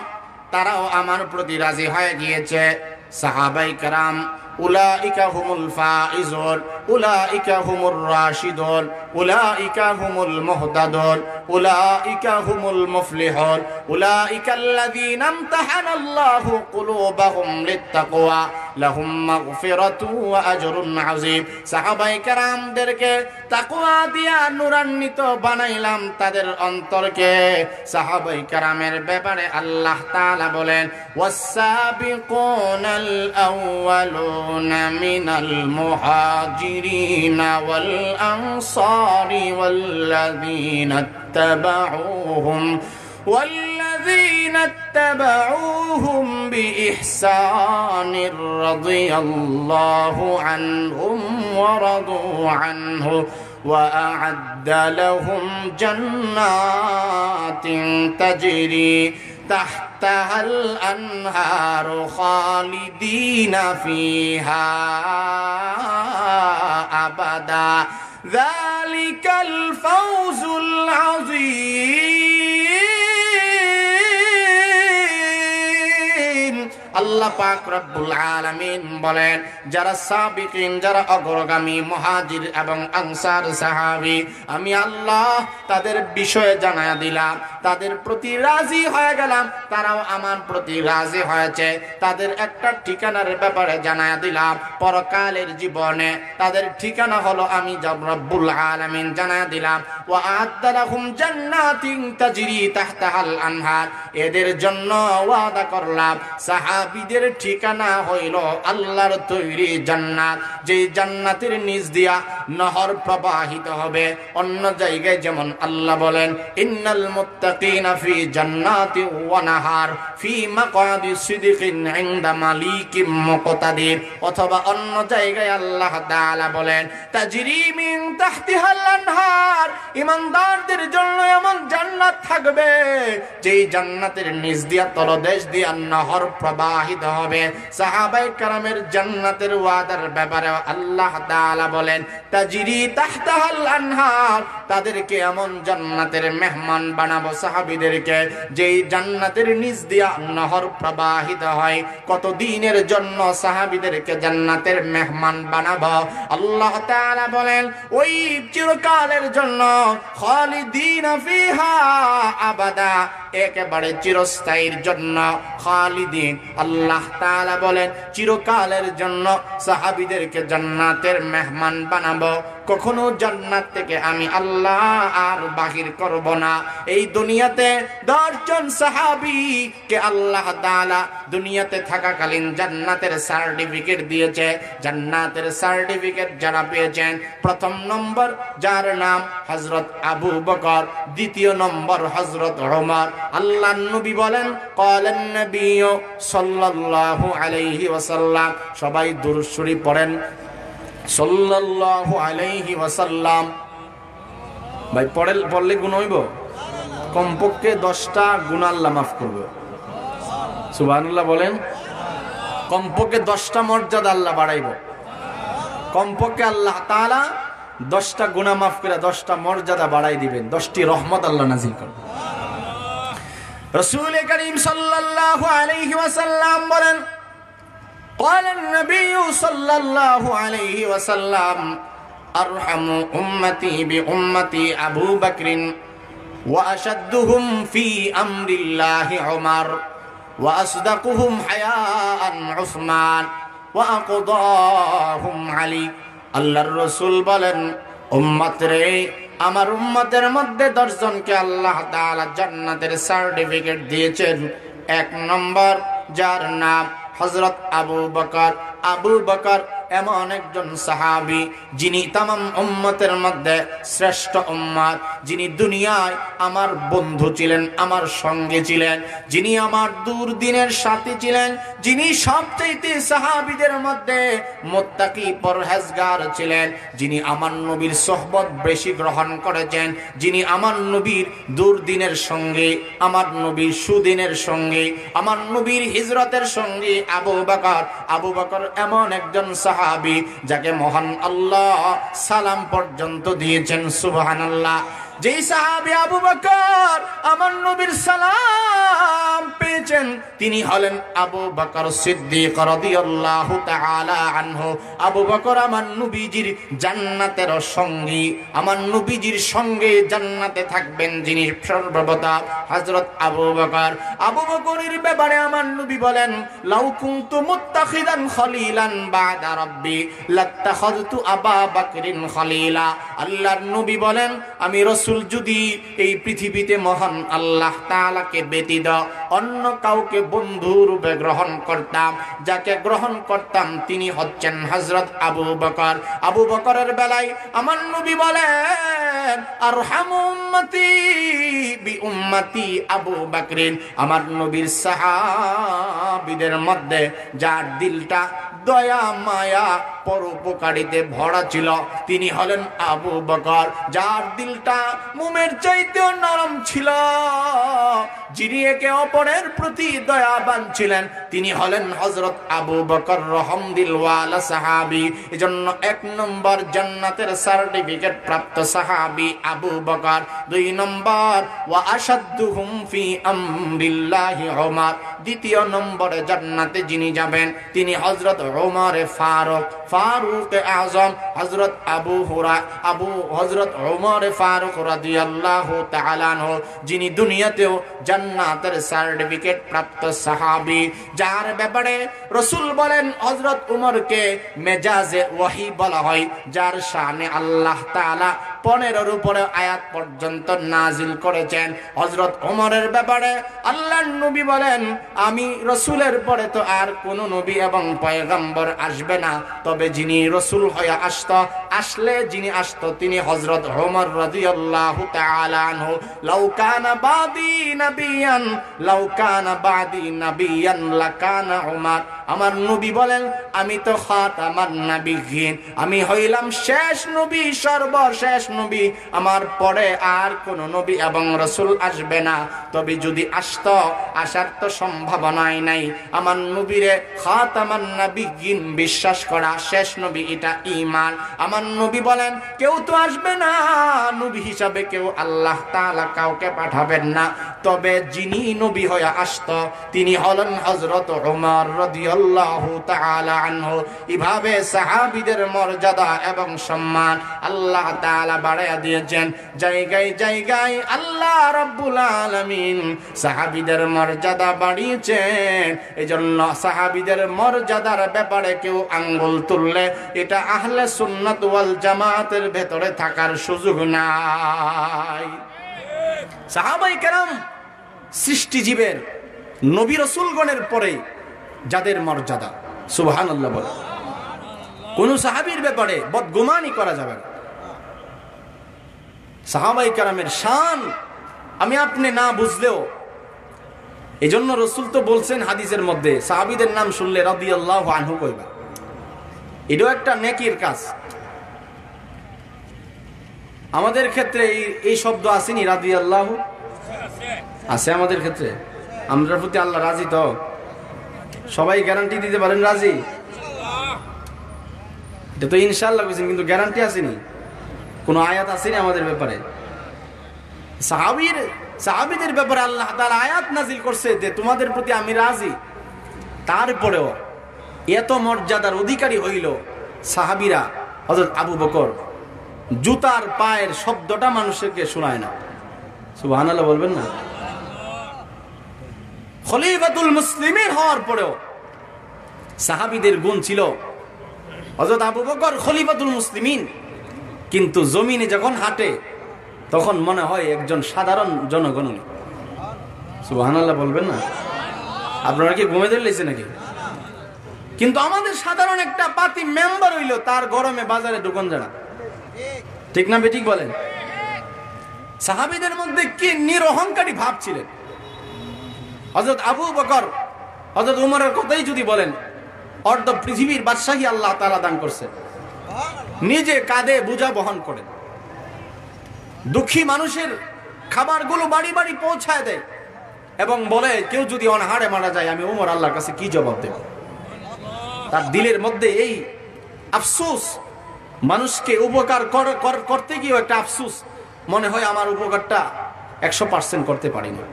S1: তারাও আমার প্রতি রাজি হয়ে গিয়েছে। সাহাবায়ে কেরাম উলাইকা হুমুল ফাইজুন, উলাইকা হুমুর রাশিদুন, উলাইকা হুমুল মুহতাদুন, উলাইকা হুমুল মুফলিহুন, উলাইকাল্লাযীনা ইমতাহানাল্লাহু কুলুবাহুম লিত্তাকওয়া লাহুম মাগফিরাতুন ওয়া আজরুন আযীম। সাহাবায়ে কেরামদেরকে তাকওয়া দিয়া নূরান্বিত বানাইলাম তাদের অন্তরকে। সাহাবায়ে কেরামের ব্যাপারে আল্লাহ তাআলা বলেন ওয়াস-সাবিকুনাল আউয়ালুন من المهاجرين والأنصار والذين اتبعوهم بإحسان رضي الله عنهم ورضوا عنه وأعد لهم جنات تجري تحتها الأنهار خالدين فيها أبدا ذلك الفوز العظيم আল্লাহ পাক রব্বুল আলামিন বলেন, যারা সাবিকিন, যারা অগ্রগামী মুহাজির এবং আনসার সাহাবী, আমি আল্লাহ তাদের বিষয়ে জানায়া দিলাম, তাদের প্রতি রাজি হয়ে গেলাম, তারাও আমার প্রতি রাজি হয়েছে। তাদের একটা ঠিকানার ব্যাপারে জানায়া দিলাম, পরকালের জীবনে তাদের ঠিকানা হলো আমি রব্বুল আলামিন জানায়া দিলাম। ওয়া আ'আদ্দা লাহুম জান্নাতিন তাজরি তাহতাহাল আনহার, এদের জন্য ওয়াদা করলাম সাহাবীদের ঠিকানা হইল আল্লাহর তৈরি জান্নাত, যেই জান্নাতের নিচ দিয়া নহর প্রবাহিত হবে। অন্য জায়গায় যেমন আল্লাহ বলেন, ইন্নাল মুত্তাকিনা ফি জান্নাতি ওয়া নাহার ফি মাকাদি সিদকিন ইনদা মালিকিম মুকতাদির। অথবা অন্য জায়গায় আল্লাহ তাআলা বলেন, তাজরি মিন তাহতিহাল আনহার, ঈমানদারদের জন্য এমন জান্নাত থাকবে যেই জান্নাতের নিচ দিয়া তলদেশ দিয়া নহর প্রবাহিত হবে। সাহাবায়ে কেরামের জান্নাতের ওয়াদার ব্যাপারে আল্লাহ তাআলা বলেন, তাজরি তাহতাহাল আনহার, তাদেরকে এমন জান্নাতের মেহমান বানাবো সাহাবীদেরকে যেই জান্নাতের নিচ দিয়া নহর প্রবাহিত হয়। কত দিনের জন্য সাহাবীদেরকে জান্নাতের মেহমান বানাবো? আল্লাহ তাআলা বলেন, ওই চিরকালের জন্য, খালিদিনা ফিহা আবাদা, একেবারে চিরস্থায়ীর জন্য, খালিদিন। আল্লাহ তাআলা বলেন, চিরকালের জন্য সাহাবীদেরকে জান্নাতের মেহমান বানাবো। কখনো জান্নাত থেকে আমি আল্লাহ আর বাহির করব না। এই দুনিয়াতে 10 জন সাহাবীকে আল্লাহ তাআলা দুনিয়াতে থাকাকালীন জান্নাতের সার্টিফিকেট দিয়েছে। জান্নাতের সার্টিফিকেট যারা পেয়েছেন, প্রথম নম্বর যার নাম হযরত আবু বকর, দ্বিতীয় নম্বর হযরত ওমর। আল্লাহর নবী বলেন, ক্বালান নবী সাল্লাল্লাহু আলাইহি ওয়াসাল্লাম, সবাই দুরূদ শরীফ পড়েন, সাল্লাল্লাহু আলাইহি ওয়াসাল্লাম। ভাই পড়লে গুনাহ হইব? কমপক্ষে 10টা গুনাহ আল্লাহ মাফ করবে। সুবহানাল্লাহ বলেন। কমপক্ষে 10টা মর্যাদা আল্লাহ বাড়াইব। কমপক্ষে আল্লাহ তাআলা 10টা গুনাহ মাফ করে 10টা মর্যাদা বাড়াই দিবেন, 10টি রহমত আল্লাহ নাযিল করবেন। রাসূল করিম সাল্লাল্লাহু আলাইহি ওয়াসাল্লাম বলেন, قال النبي صلى الله عليه وسلم أرحم أمتي بأمتي أبو بكر وأشدهم في أمر الله عمر وأصدقهم حياء عثمان وأقضاهم علي। আল্লাহর রাসূল বলেন, উম্মত রে, আমার উম্মতের মধ্যে 10 জনকে আল্লাহ তাআলা জান্নাতের সার্টিফিকেট দিয়েছেন। 1 নম্বর যার নাম হযরত আবু বকর। আবু বকর এমন একজন সাহাবী যিনি তামাম উম্মতের মধ্যে শ্রেষ্ঠ উম্মত, যিনি দুনিয়ায় আমার বন্ধু ছিলেন, আমার সঙ্গে ছিলেন, যিনি আমার দুর্দিনের সাথী ছিলেন, যিনি সবচেয়ে সাহাবীদের মধ্যে মুত্তাকি পরহেজগার ছিলেন, যিনি আমার নবীর সোহবত বেশি গ্রহণ করেছেন, যিনি আমার নবীর দুর্দিনের সঙ্গে, আমার নবীর সুদিনের সঙ্গে, আমার নবীর হিজরতের সঙ্গে আবু বকর। আবু বকর এমন একজন সাহাবী যাকে মহান আল্লাহ সালাম পর্যন্ত দিয়েছেন। সুবহানাল্লাহ। যেই সাহাবী আবু বকর আমার নবীর সালাম পেয়েছেন, তিনি হলেন আবু বকর সিদ্দিক রাদিয়াল্লাহু তাআলা আনহু। আবু বকর আমার নবীজির জান্নাতের সঙ্গী, আমার নবীজির সঙ্গে জান্নাতে থাকবেন যিনি সর্বদা, হযরত আবু বকর। আবু বকরের ব্যাপারে আমার নবী বলেন, লাউ কুনতু মুত্তাখিদান খলিলান বাদা রাব্বি লাত্তাখাযতু আবা বকরিন খলিলা। আল্লাহর নবী বলেন, আমি রাসূল যদি এই পৃথিবীতে মহান আল্লাহ তাআলাকে ব্যতীত অন্য কাউকে বন্ধু রূপে গ্রহণ করতাম, যাকে গ্রহণ করতাম তিনি হচ্ছেন হযরত আবু বকর। আবু বকরের বেলায় আমার নবী বলেন, আরহামু উম্মতি বি উম্মতি আবু বকরিন। আমার নবীর সাহাবীদের মধ্যে যার দিলটা দয়া মায়া পরোপকারিতে ভরা ছিল তিনি হলেন আবু বকর। যার দিলটা মোমের চাইতেও নরম ছিল, যিনি একে অপরের প্রতি দয়াবান ছিলেন তিনি হলেন হযরত আবু বকর রহমদিলওয়ালা সাহাবী। এজন্য 1 নম্বর জান্নাতের সার্টিফিকেট প্রাপ্ত সাহাবী আবু বকর। 2 নম্বর ওয়া আশাদ্দুহুম ফি আমরিল্লাহি উমর। দ্বিতীয় নম্বরে জান্নাতে যিনি যাবেন তিনি হযরত ওমর ফারুক আযম, হযরত ওমর ফারুক রাদিয়াল্লাহু তাআলা আনহু, যিনি দুনিয়াতেও জান্নাতের সার্টিফিকেট প্রাপ্ত সাহাবী, যার ব্যাপারে রাসূল বলেন হযরত ওমরকে মেজাজে ওহী বলা হয়, যার শানে আল্লাহ তাআলা 15 উপরে আয়াত পর্যন্ত নাজিল করেছেন। হযরত ওমরের ব্যাপারে আল্লাহর নবী বলেন, আমি রাসূলের পরে তো আর কোন নবী এবং পয়গম্বর আসবে না, তবে যিনি রাসূল হয়ে যিনি আসতো তিনি হযরত ওমর রাদিয়াল্লাহু তাআলা আনহু। লাউ কানা বাদি নাবিয়ান লাকানা উমর। আমার নবী বলেন, আমি তো খাতামান নাবিয়্যিন, আমি হইলাম শেষ নবী, সর্বশেষ নবী, আমার পরে আর কোন নবী এবং রাসূল আসবে না। তবে যদি আসতো, আসার তো সম্ভাবনাই নাই। আমার নবীরে খাতামান নাবিয়্যিন বিশ্বাস করা, শেষ নবী, এটা ঈমান। আমার নবী বলেন, কেউ তো আসবে না, নবী হিসাবে কেউ আল্লাহ তাআলা কাউকে পাঠাবেন না, তবে যিনি নবী হয়ে আসতো তিনি হলেন হযরত ওমর রাদিয়াল্লাহু তাআলা আনহু। এভাবে সাহাবীদের মর্যাদা এবং সম্মান আল্লাহ তাআলা বাড়ায়া দিয়েছেন। জায়গায় জায়গায় আল্লাহ রাব্বুল আলামিন সাহাবীদের মর্যাদা বাড়িয়েছেন। এজন্য সাহাবীদের মর্যাদার ব্যাপারে কেউ আঙ্গুল তুললে এটা আহলে সুন্নাত ওয়াল জামাতের ভেতরে থাকার সুযোগ নাই। সাহাবায়ে কেরাম সৃষ্টিজীবের নবী রাসূলগণের পরে যাদের মর্যাদা, সুবহানাল্লাহ বলে, কোন সাহাবীর ব্যাপারে বদগুমানি করা যাবে না। সাহাবায়ে কেরামের শান আমি আপনি না বুঝলেও, এজন্য রাসূল তো বলছেন হাদিসের মধ্যে, সাহাবীদের নাম শুনলে রাদিয়াল্লাহু আনহু কইবা, এটাও একটা নেকির কাজ। আমাদের ক্ষেত্রে এই শব্দ আসেনি রাদিয়াল্লাহু, আছে আমাদের ক্ষেত্রে? আমরা প্রতি আল্লাহ রাজি তো? সবাই গ্যারান্টি দিতে পারেন রাজি? এটা তো ইনশাআল্লাহ বলছেন, কিন্তু গ্যারান্টি আসেনি, কোন আয়াত আসেনি আমাদের ব্যাপারে। সাহাবীদের ব্যাপারে আল্লাহ তাআলা আয়াত নাজিল করছে যে তোমাদের প্রতি আমি রাজি। তারপরেও এত মর্যাদার অধিকারী হইল সাহাবীরা, হযরত আবু বকর জুতার পায়ের শব্দটা মানুষকে শোনায় না, সুবহানাল্লাহ বলবেন না? খলিফাতুল মুসলিমিন হওয়ার পরেও সাহাবীদের গুণ ছিল, হযরত আবু বকর খলিফাতুল মুসলিমিন, কিন্তু জমিনে যখন হাঁটে তখন মনে হয় একজন সাধারণ জনগণ। সুবহানাল্লাহ বলবেন না? আপনারা কি ঘুমে ধরলেছে নাকি? কিন্তু আমাদের সাধারণ একটা পাতি মেম্বার হইল, তার গরমে বাজারে দোকান জানা, ঠিক না বেঠিক বলেন? সাহাবীদের মধ্যে কি নিরহংকারী ভাব ছিলেন। হযরত আবু বকর, হযরত উমরের কথাই যদি বলেন, অর্ধ পৃথিবীর বাদশাহী আল্লাহ তাআলা দান করছে, নিজে কাঁধে বোঝা বহন করেন, দুঃখী মানুষের খাবারগুলো বাড়ি বাড়ি পৌঁছায় দেয় এবং বলে, কেউ যদি অনাহারে মারা যায় আমি উমর আল্লাহর কাছে কি জবাব দেব? তার দিলের মধ্যে এই আফসোস, মানুষকে উপকার করতে গিয়েও একটা আফসোস, মনে হয় আমার উপকারটা 100% করতে পারি না।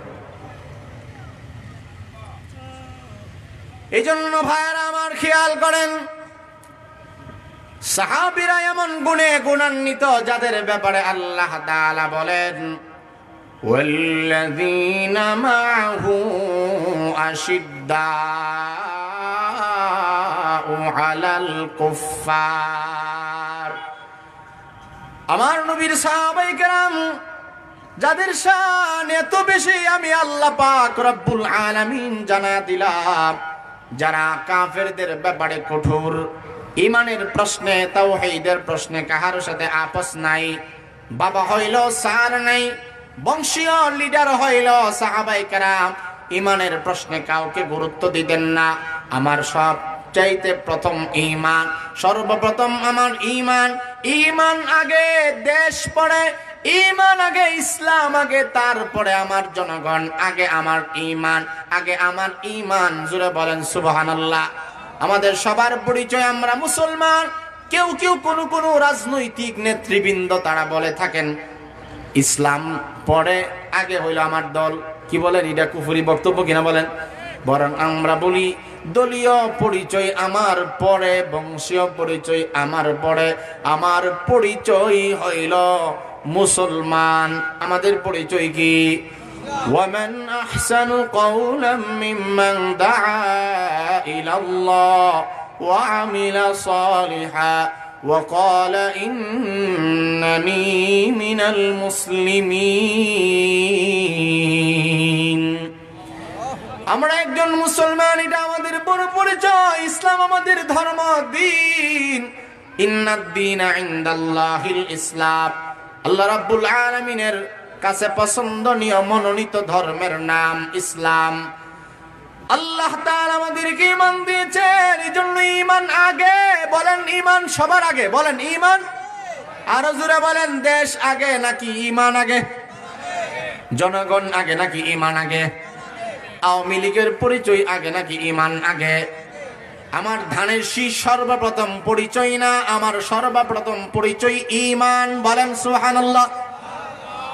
S1: এই জন্য ভাইয়েরা আমার খেয়াল করেন, সাহাবীরা এমন গুণে গুণান্বিত যাদের ব্যাপারে আল্লাহ তাআলা বলেন, ওয়াল্লাযীনা মা'হু আশিদ্দাউ আলাল কুফফার। আমার নবীর সাহাবায়ে কেরাম যাদের শান এত বেশি আমি আল্লাহ পাক রব্বুল আলামিন জানায়া দিলাম, যারা কাফেরদের ব্যাপারে কঠোর, ইমানের প্রশ্নে, তাওহীদের প্রশ্নে কাহার সাথে আপোস নাই, বাবা হইল সার নাই, বংশীয় লিডার হইল সাহাবায়ে কেরাম, ইমানের প্রশ্নে কাউকে গুরুত্ব দিতেন না। আমার সব চাইতে প্রথম ঈমান, সর্বপ্রথম আমার ঈমান, ঈমান আগে, দেশ পড়ে ঈমান আগে, ইসলাম আগে, তারপরে আমার জনগণ, আগে আমার ঈমান, আগে আমার ঈমান। জোরে বলেন সুবহানাল্লাহ। আমাদের সবার পরিচয় আমরা মুসলমান। কেউ কেউ কোন রাজনৈতিক নেতৃবৃন্দ তারা বলে থাকেন ইসলাম পরে আগে হইল আমার দল। কি বলেন? এটা কুফরি বক্তব্য কিনা বলেন? বরং আমরা বলি দলীয় পরিচয় আমার পরে, বংশীয় পরিচয় আমার পরে, আমার পরিচয় হইল মুসলমান। আমাদের পরিচয় কি? ومن أحسن قولا ممن دعا إلى الله وعمل صالحا وقال إنني من المسلمين। আমরা একজন মুসলমান, এটা আমাদের বড় পরিচয়। ইসলাম আমাদের ধর্ম, দ্বীন। ইন্নাদ-দীনা ইনদাল্লাহিল ইসলাম। আল্লাহ রাব্বুল আলামিনের কাছে পছন্দনীয় মনোনীত ধর্মের নাম ইসলাম। আল্লাহ তাআলা আমাদেরকে ঈমান দিয়েছেন, এজন্য ঈমান আগে। বলেন ঈমান সবার আগে, বলেন ঈমান। আরো জোরে বলেন, দেশ আগে নাকি ঈমান আগে? জনগণ আগে নাকি ঈমান আগে? আওয়ামী লীগের পরিচয় আগে নাকি ঈমান আগে? আমার ধানের শীষ সর্বপ্রথম পরিচয় না, আমার সর্বপ্রথম পরিচয় ঈমান। বলেন সুবহানাল্লাহ।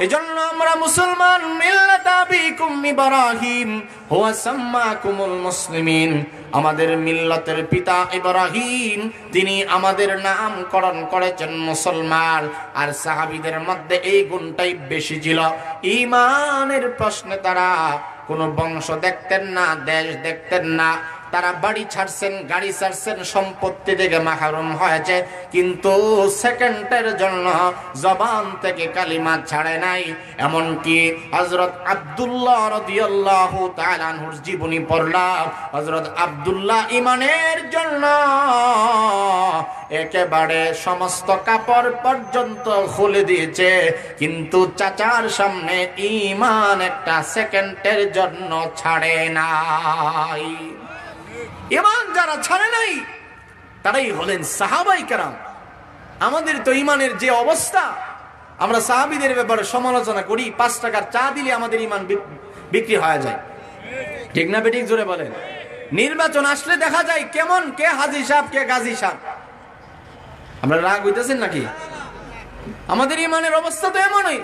S1: এজন্য আমরা মুসলমান। মিল্লাত আবিকুম ইব্রাহিম হুয়া সাম্মাকুমুল মুসলিমিন। আমাদের মিল্লাতের পিতা ইব্রাহিম, তিনি আমাদের নামকরণ করেছেন মুসলমান। আর সাহাবীদের মধ্যে এই গুণটাই বেশি ছিল। ঈমানের প্রশ্নে তারা কোনো বংশ দেখতেন না, দেশ দেখতেন না। তারা বাড়ি ছাড়ছেন, গাড়ি ছাড়ছেন, সম্পত্তি থেকে মাহরুম হয়েছে, কিন্তু সেকেন্ডের জন্য জবান থেকে কালিমা ছাড়ে নাই। এমনকি হযরত আব্দুল্লাহ রাদিয়াল্লাহু তাআলা আনহুর জীবনী পড়লাম। হযরত আব্দুল্লাহ ঈমানের জন্য একেবারে সমস্ত কাপড় পর্যন্ত খুলে দিয়েছে, কিন্তু চাচার সামনে ঈমান একটা সেকেন্ডের জন্য ছাড়ে নাই। ঈমান যারা ছাড়ে নাই তারাই হলেন সাহাবায়ে কেরাম। আমাদের তো ঈমানের যে অবস্থা, আমরা সাহাবীদের ব্যাপারে সমালোচনা করি, 5 টাকার চা দিলে আমাদের ঈমান বিক্রি হয়ে যায়। ঠিক না বেঠিক? জোরে বলেন। নির্বাচন আসলে দেখা যায় কেমন কে হাজী সাহেব, কে গাজী সাহেব। আমরা রাগ হইতেছেন নাকি? আমাদের ঈমানের অবস্থা তো এমনই।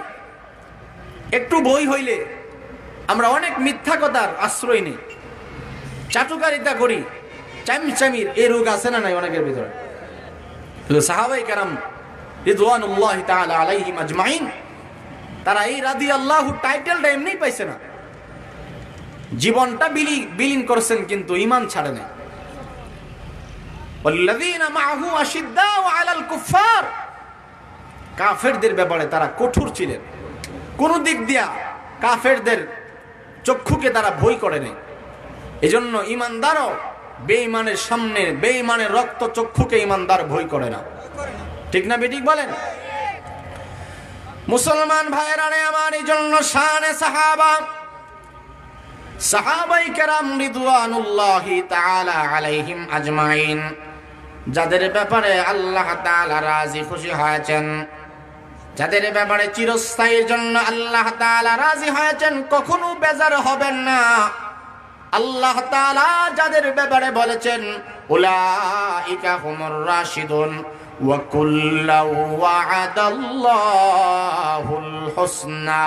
S1: একটু বই হইলে আমরা অনেক মিথ্যা কথার আশ্রয় নেই, চাটুকারিতা করি, চামচামির এই রোগ আছে না নাই অনেকের ভিতরে? সাহাবায়ে কেরাম রিদওয়ানুল্লাহি তাআলা আলাইহিম আজমাইন, তারা এই রাদিয়াল্লাহু টাইটেলটা এমনি পাইছে না, জীবনটা বিলীন করেছেন, কিন্তু ঈমান ছাড়ে নাই। ওয়াল্লাযীনা মাআহু আশিদ্দাউ আলাল কুফফার, কাফেরদের ব্যাপারে তারা কঠোর ছিলেন। কোন দিক দিয়া কাফেরদের চক্ষুকে তারা ভয় করে নাই। এজন্য ঈমানদারও বেঈমানের সামনে, বেঈমানের রক্ত চক্ষুকে ঈমানদার ভয় করে না। ঠিক না বেঠিক বলেন? মুসলমান ভাইয়েরা আমার, এজন্য শানে সাহাবা, সাহাবায়ে কেরাম রিদওয়ানুল্লাহি তাআলা আলাইহিম আজমাইন, যাদের ব্যাপারে আল্লাহ তাআলা রাজি খুশি হয়েছেন, যাদের ব্যাপারে চিরস্থায়ীর জন্য আল্লাহ তাআলা রাজি হয়েছেন, কখনো বেজার হবেন না। আল্লাহ তাআলা যাদের ব্যাপারে বলেছেন উলাইকা হুমুর রাশিদুন ওয়া কুল্লু ওয়া'আদাল্লাহুল হুসনা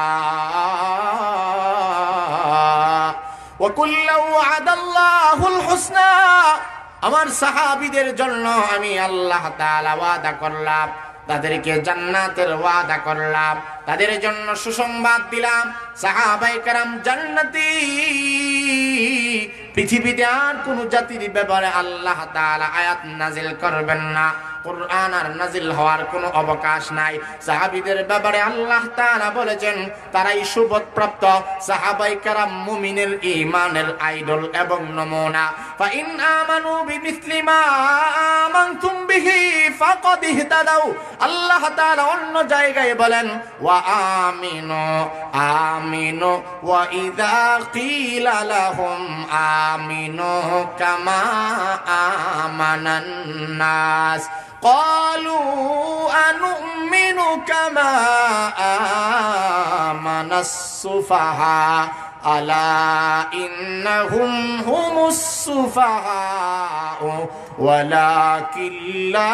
S1: ওয়া কুল্লু ওয়া'আদাল্লাহুল হুসনা। আমার সাহাবীদের জন্য আমি আল্লাহ তাআলা ওয়াদা করলাম, তাদেরকে জান্নাতের ওয়াদা করলাম, তাদের জন্য সুসংবাদ দিলাম। সাহাবায়ে কেরাম জান্নাতি। পৃথিবীতে আর কোন জাতির ব্যাপারে আল্লাহ তাআলা আয়াত নাজিল করবেন না, কুরআন আর নাজিল হওয়ার কোনো অবকাশ নাই। সাহাবীদের ব্যাপারে আল্লাহ তাআলা বলেছেন তারাই সুবতপ্রাপ্ত। সাহাবায়ে কেরাম মুমিনের ঈমানের আইডল এবং নমুনা। ফা ইন আমানু বিমিসলি মা আমানতুম বিহি ফাকাদ ইহতাদাউ। আল্লাহ তাআলা অন্য জায়গায় বলেন ওয়া আমিনু আমিনু ওয়া ইযা কিলা লাহুম আমিনু কামা আমানান নাস ক্বালু আনুমিনু কামা আমানাস সুফাহা আলা ইন্নাহুম হুমুস সুফাহা ওয়ালাকিন লা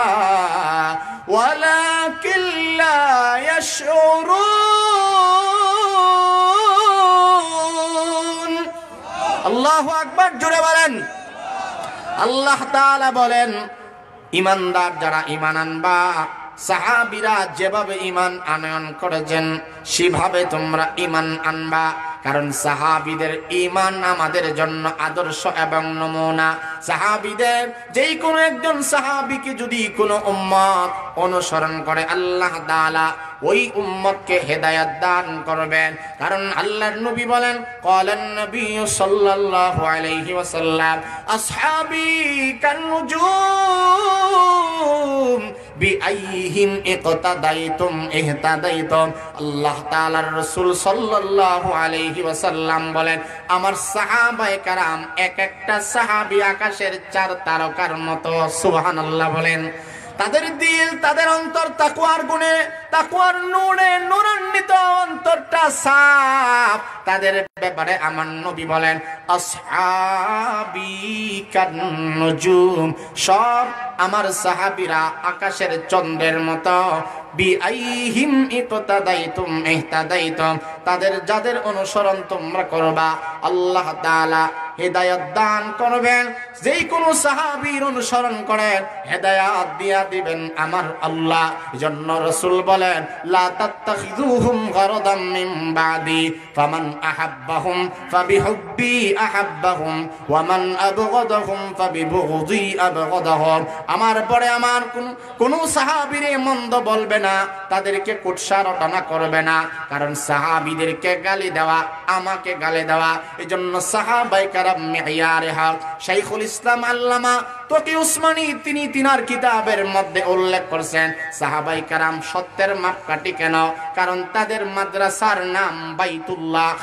S1: ইয়াশউরুন। আল্লাহু আকবার, জোরে বলেন। আল্লাহ তাআলা বলেন ইমানদার যারা ঈমান আনবা, সাহাবীরা যেভাবে ঈমান আনয়ন করেছেন সেভাবে তোমরা ঈমান আনবা। কারণ সাহাবীদের ঈমান আমাদের জন্য আদর্শ এবং নমুনা। সাহাবীদের যেই কোনো একজন সাহাবীকে যদি কোনো উম্মত অনুসরণ করে, আল্লাহ তাআলা ওই উম্মতকে হেদায়েত দান করবেন। কারণ আল্লাহর নবী বলেন, ক্বালান নবী সাল্লাল্লাহু আলাইহি ওয়াসাল্লাম আসহাবী কান্নুজুম বিআইহিম ইকতাদাইতুম ইহতাদাইতুম। আল্লাহ তাআলার রাসূল সাল্লাল্লাহু আলাইহি ওয়াসাল্লাম বলেন, আমার সাহাবায়ে কেরাম এক একটা সাহাবী আকাশের 4 তারকার মতো। সুবহানাল্লাহ বলেন। তাদের দিল, তাদের অন্তর তাকওয়ার গুণে, তাকওয়ার নূরে নূরান্বিত, অন্তরটা সাফ। তাদের ব্যাপারে আমার নবী বলেন আসহাবী কান্নুজুম, সব আমার সাহাবীরা আকাশের চন্দ্রের মতো। বিআইহিম ইকতাদাইতুম ইহতাদাইতুম, তাদের যাদের অনুসরণ তোমরা করবা আল্লাহ তাআলা হেদায়েত দান করবেন। যেই কোন সাহাবীর অনুসরণ করেন হেদায়েত দিয়া দিবেন আমার আল্লাহ। এজন্য রাসূল বলেন লা তাত্তাখিযুহুম গারাদাম মিন বাদি ফামান আহাব্বাহুম ফাবিহুব্বি আহাব্বাহুম ওয়া মান আবগাদাহুম ফাবিবুগদি আবগাদাহুম। আমার পরে আমার কোন সাহাবীরে মন্দ বলবে না, তাদেরকে কুৎসা রটনা করবে না। কারণ সাহাবীদেরকে গালি দেওয়া আমাকে গালি দেওয়া। এজন্য সাহাবায়ে কেরাম মিয়ারে হক। শাইখুল ইসলাম আল্লামা তকি উসমানী তিনি তিনার কিতাবের মধ্যে উল্লেখ করেছেন সাহাবায়ে কেরাম সত্যের মাপকাঠি কেন? কারণ তাদের মাদ্রাসার নাম বাইতুল্লাহ।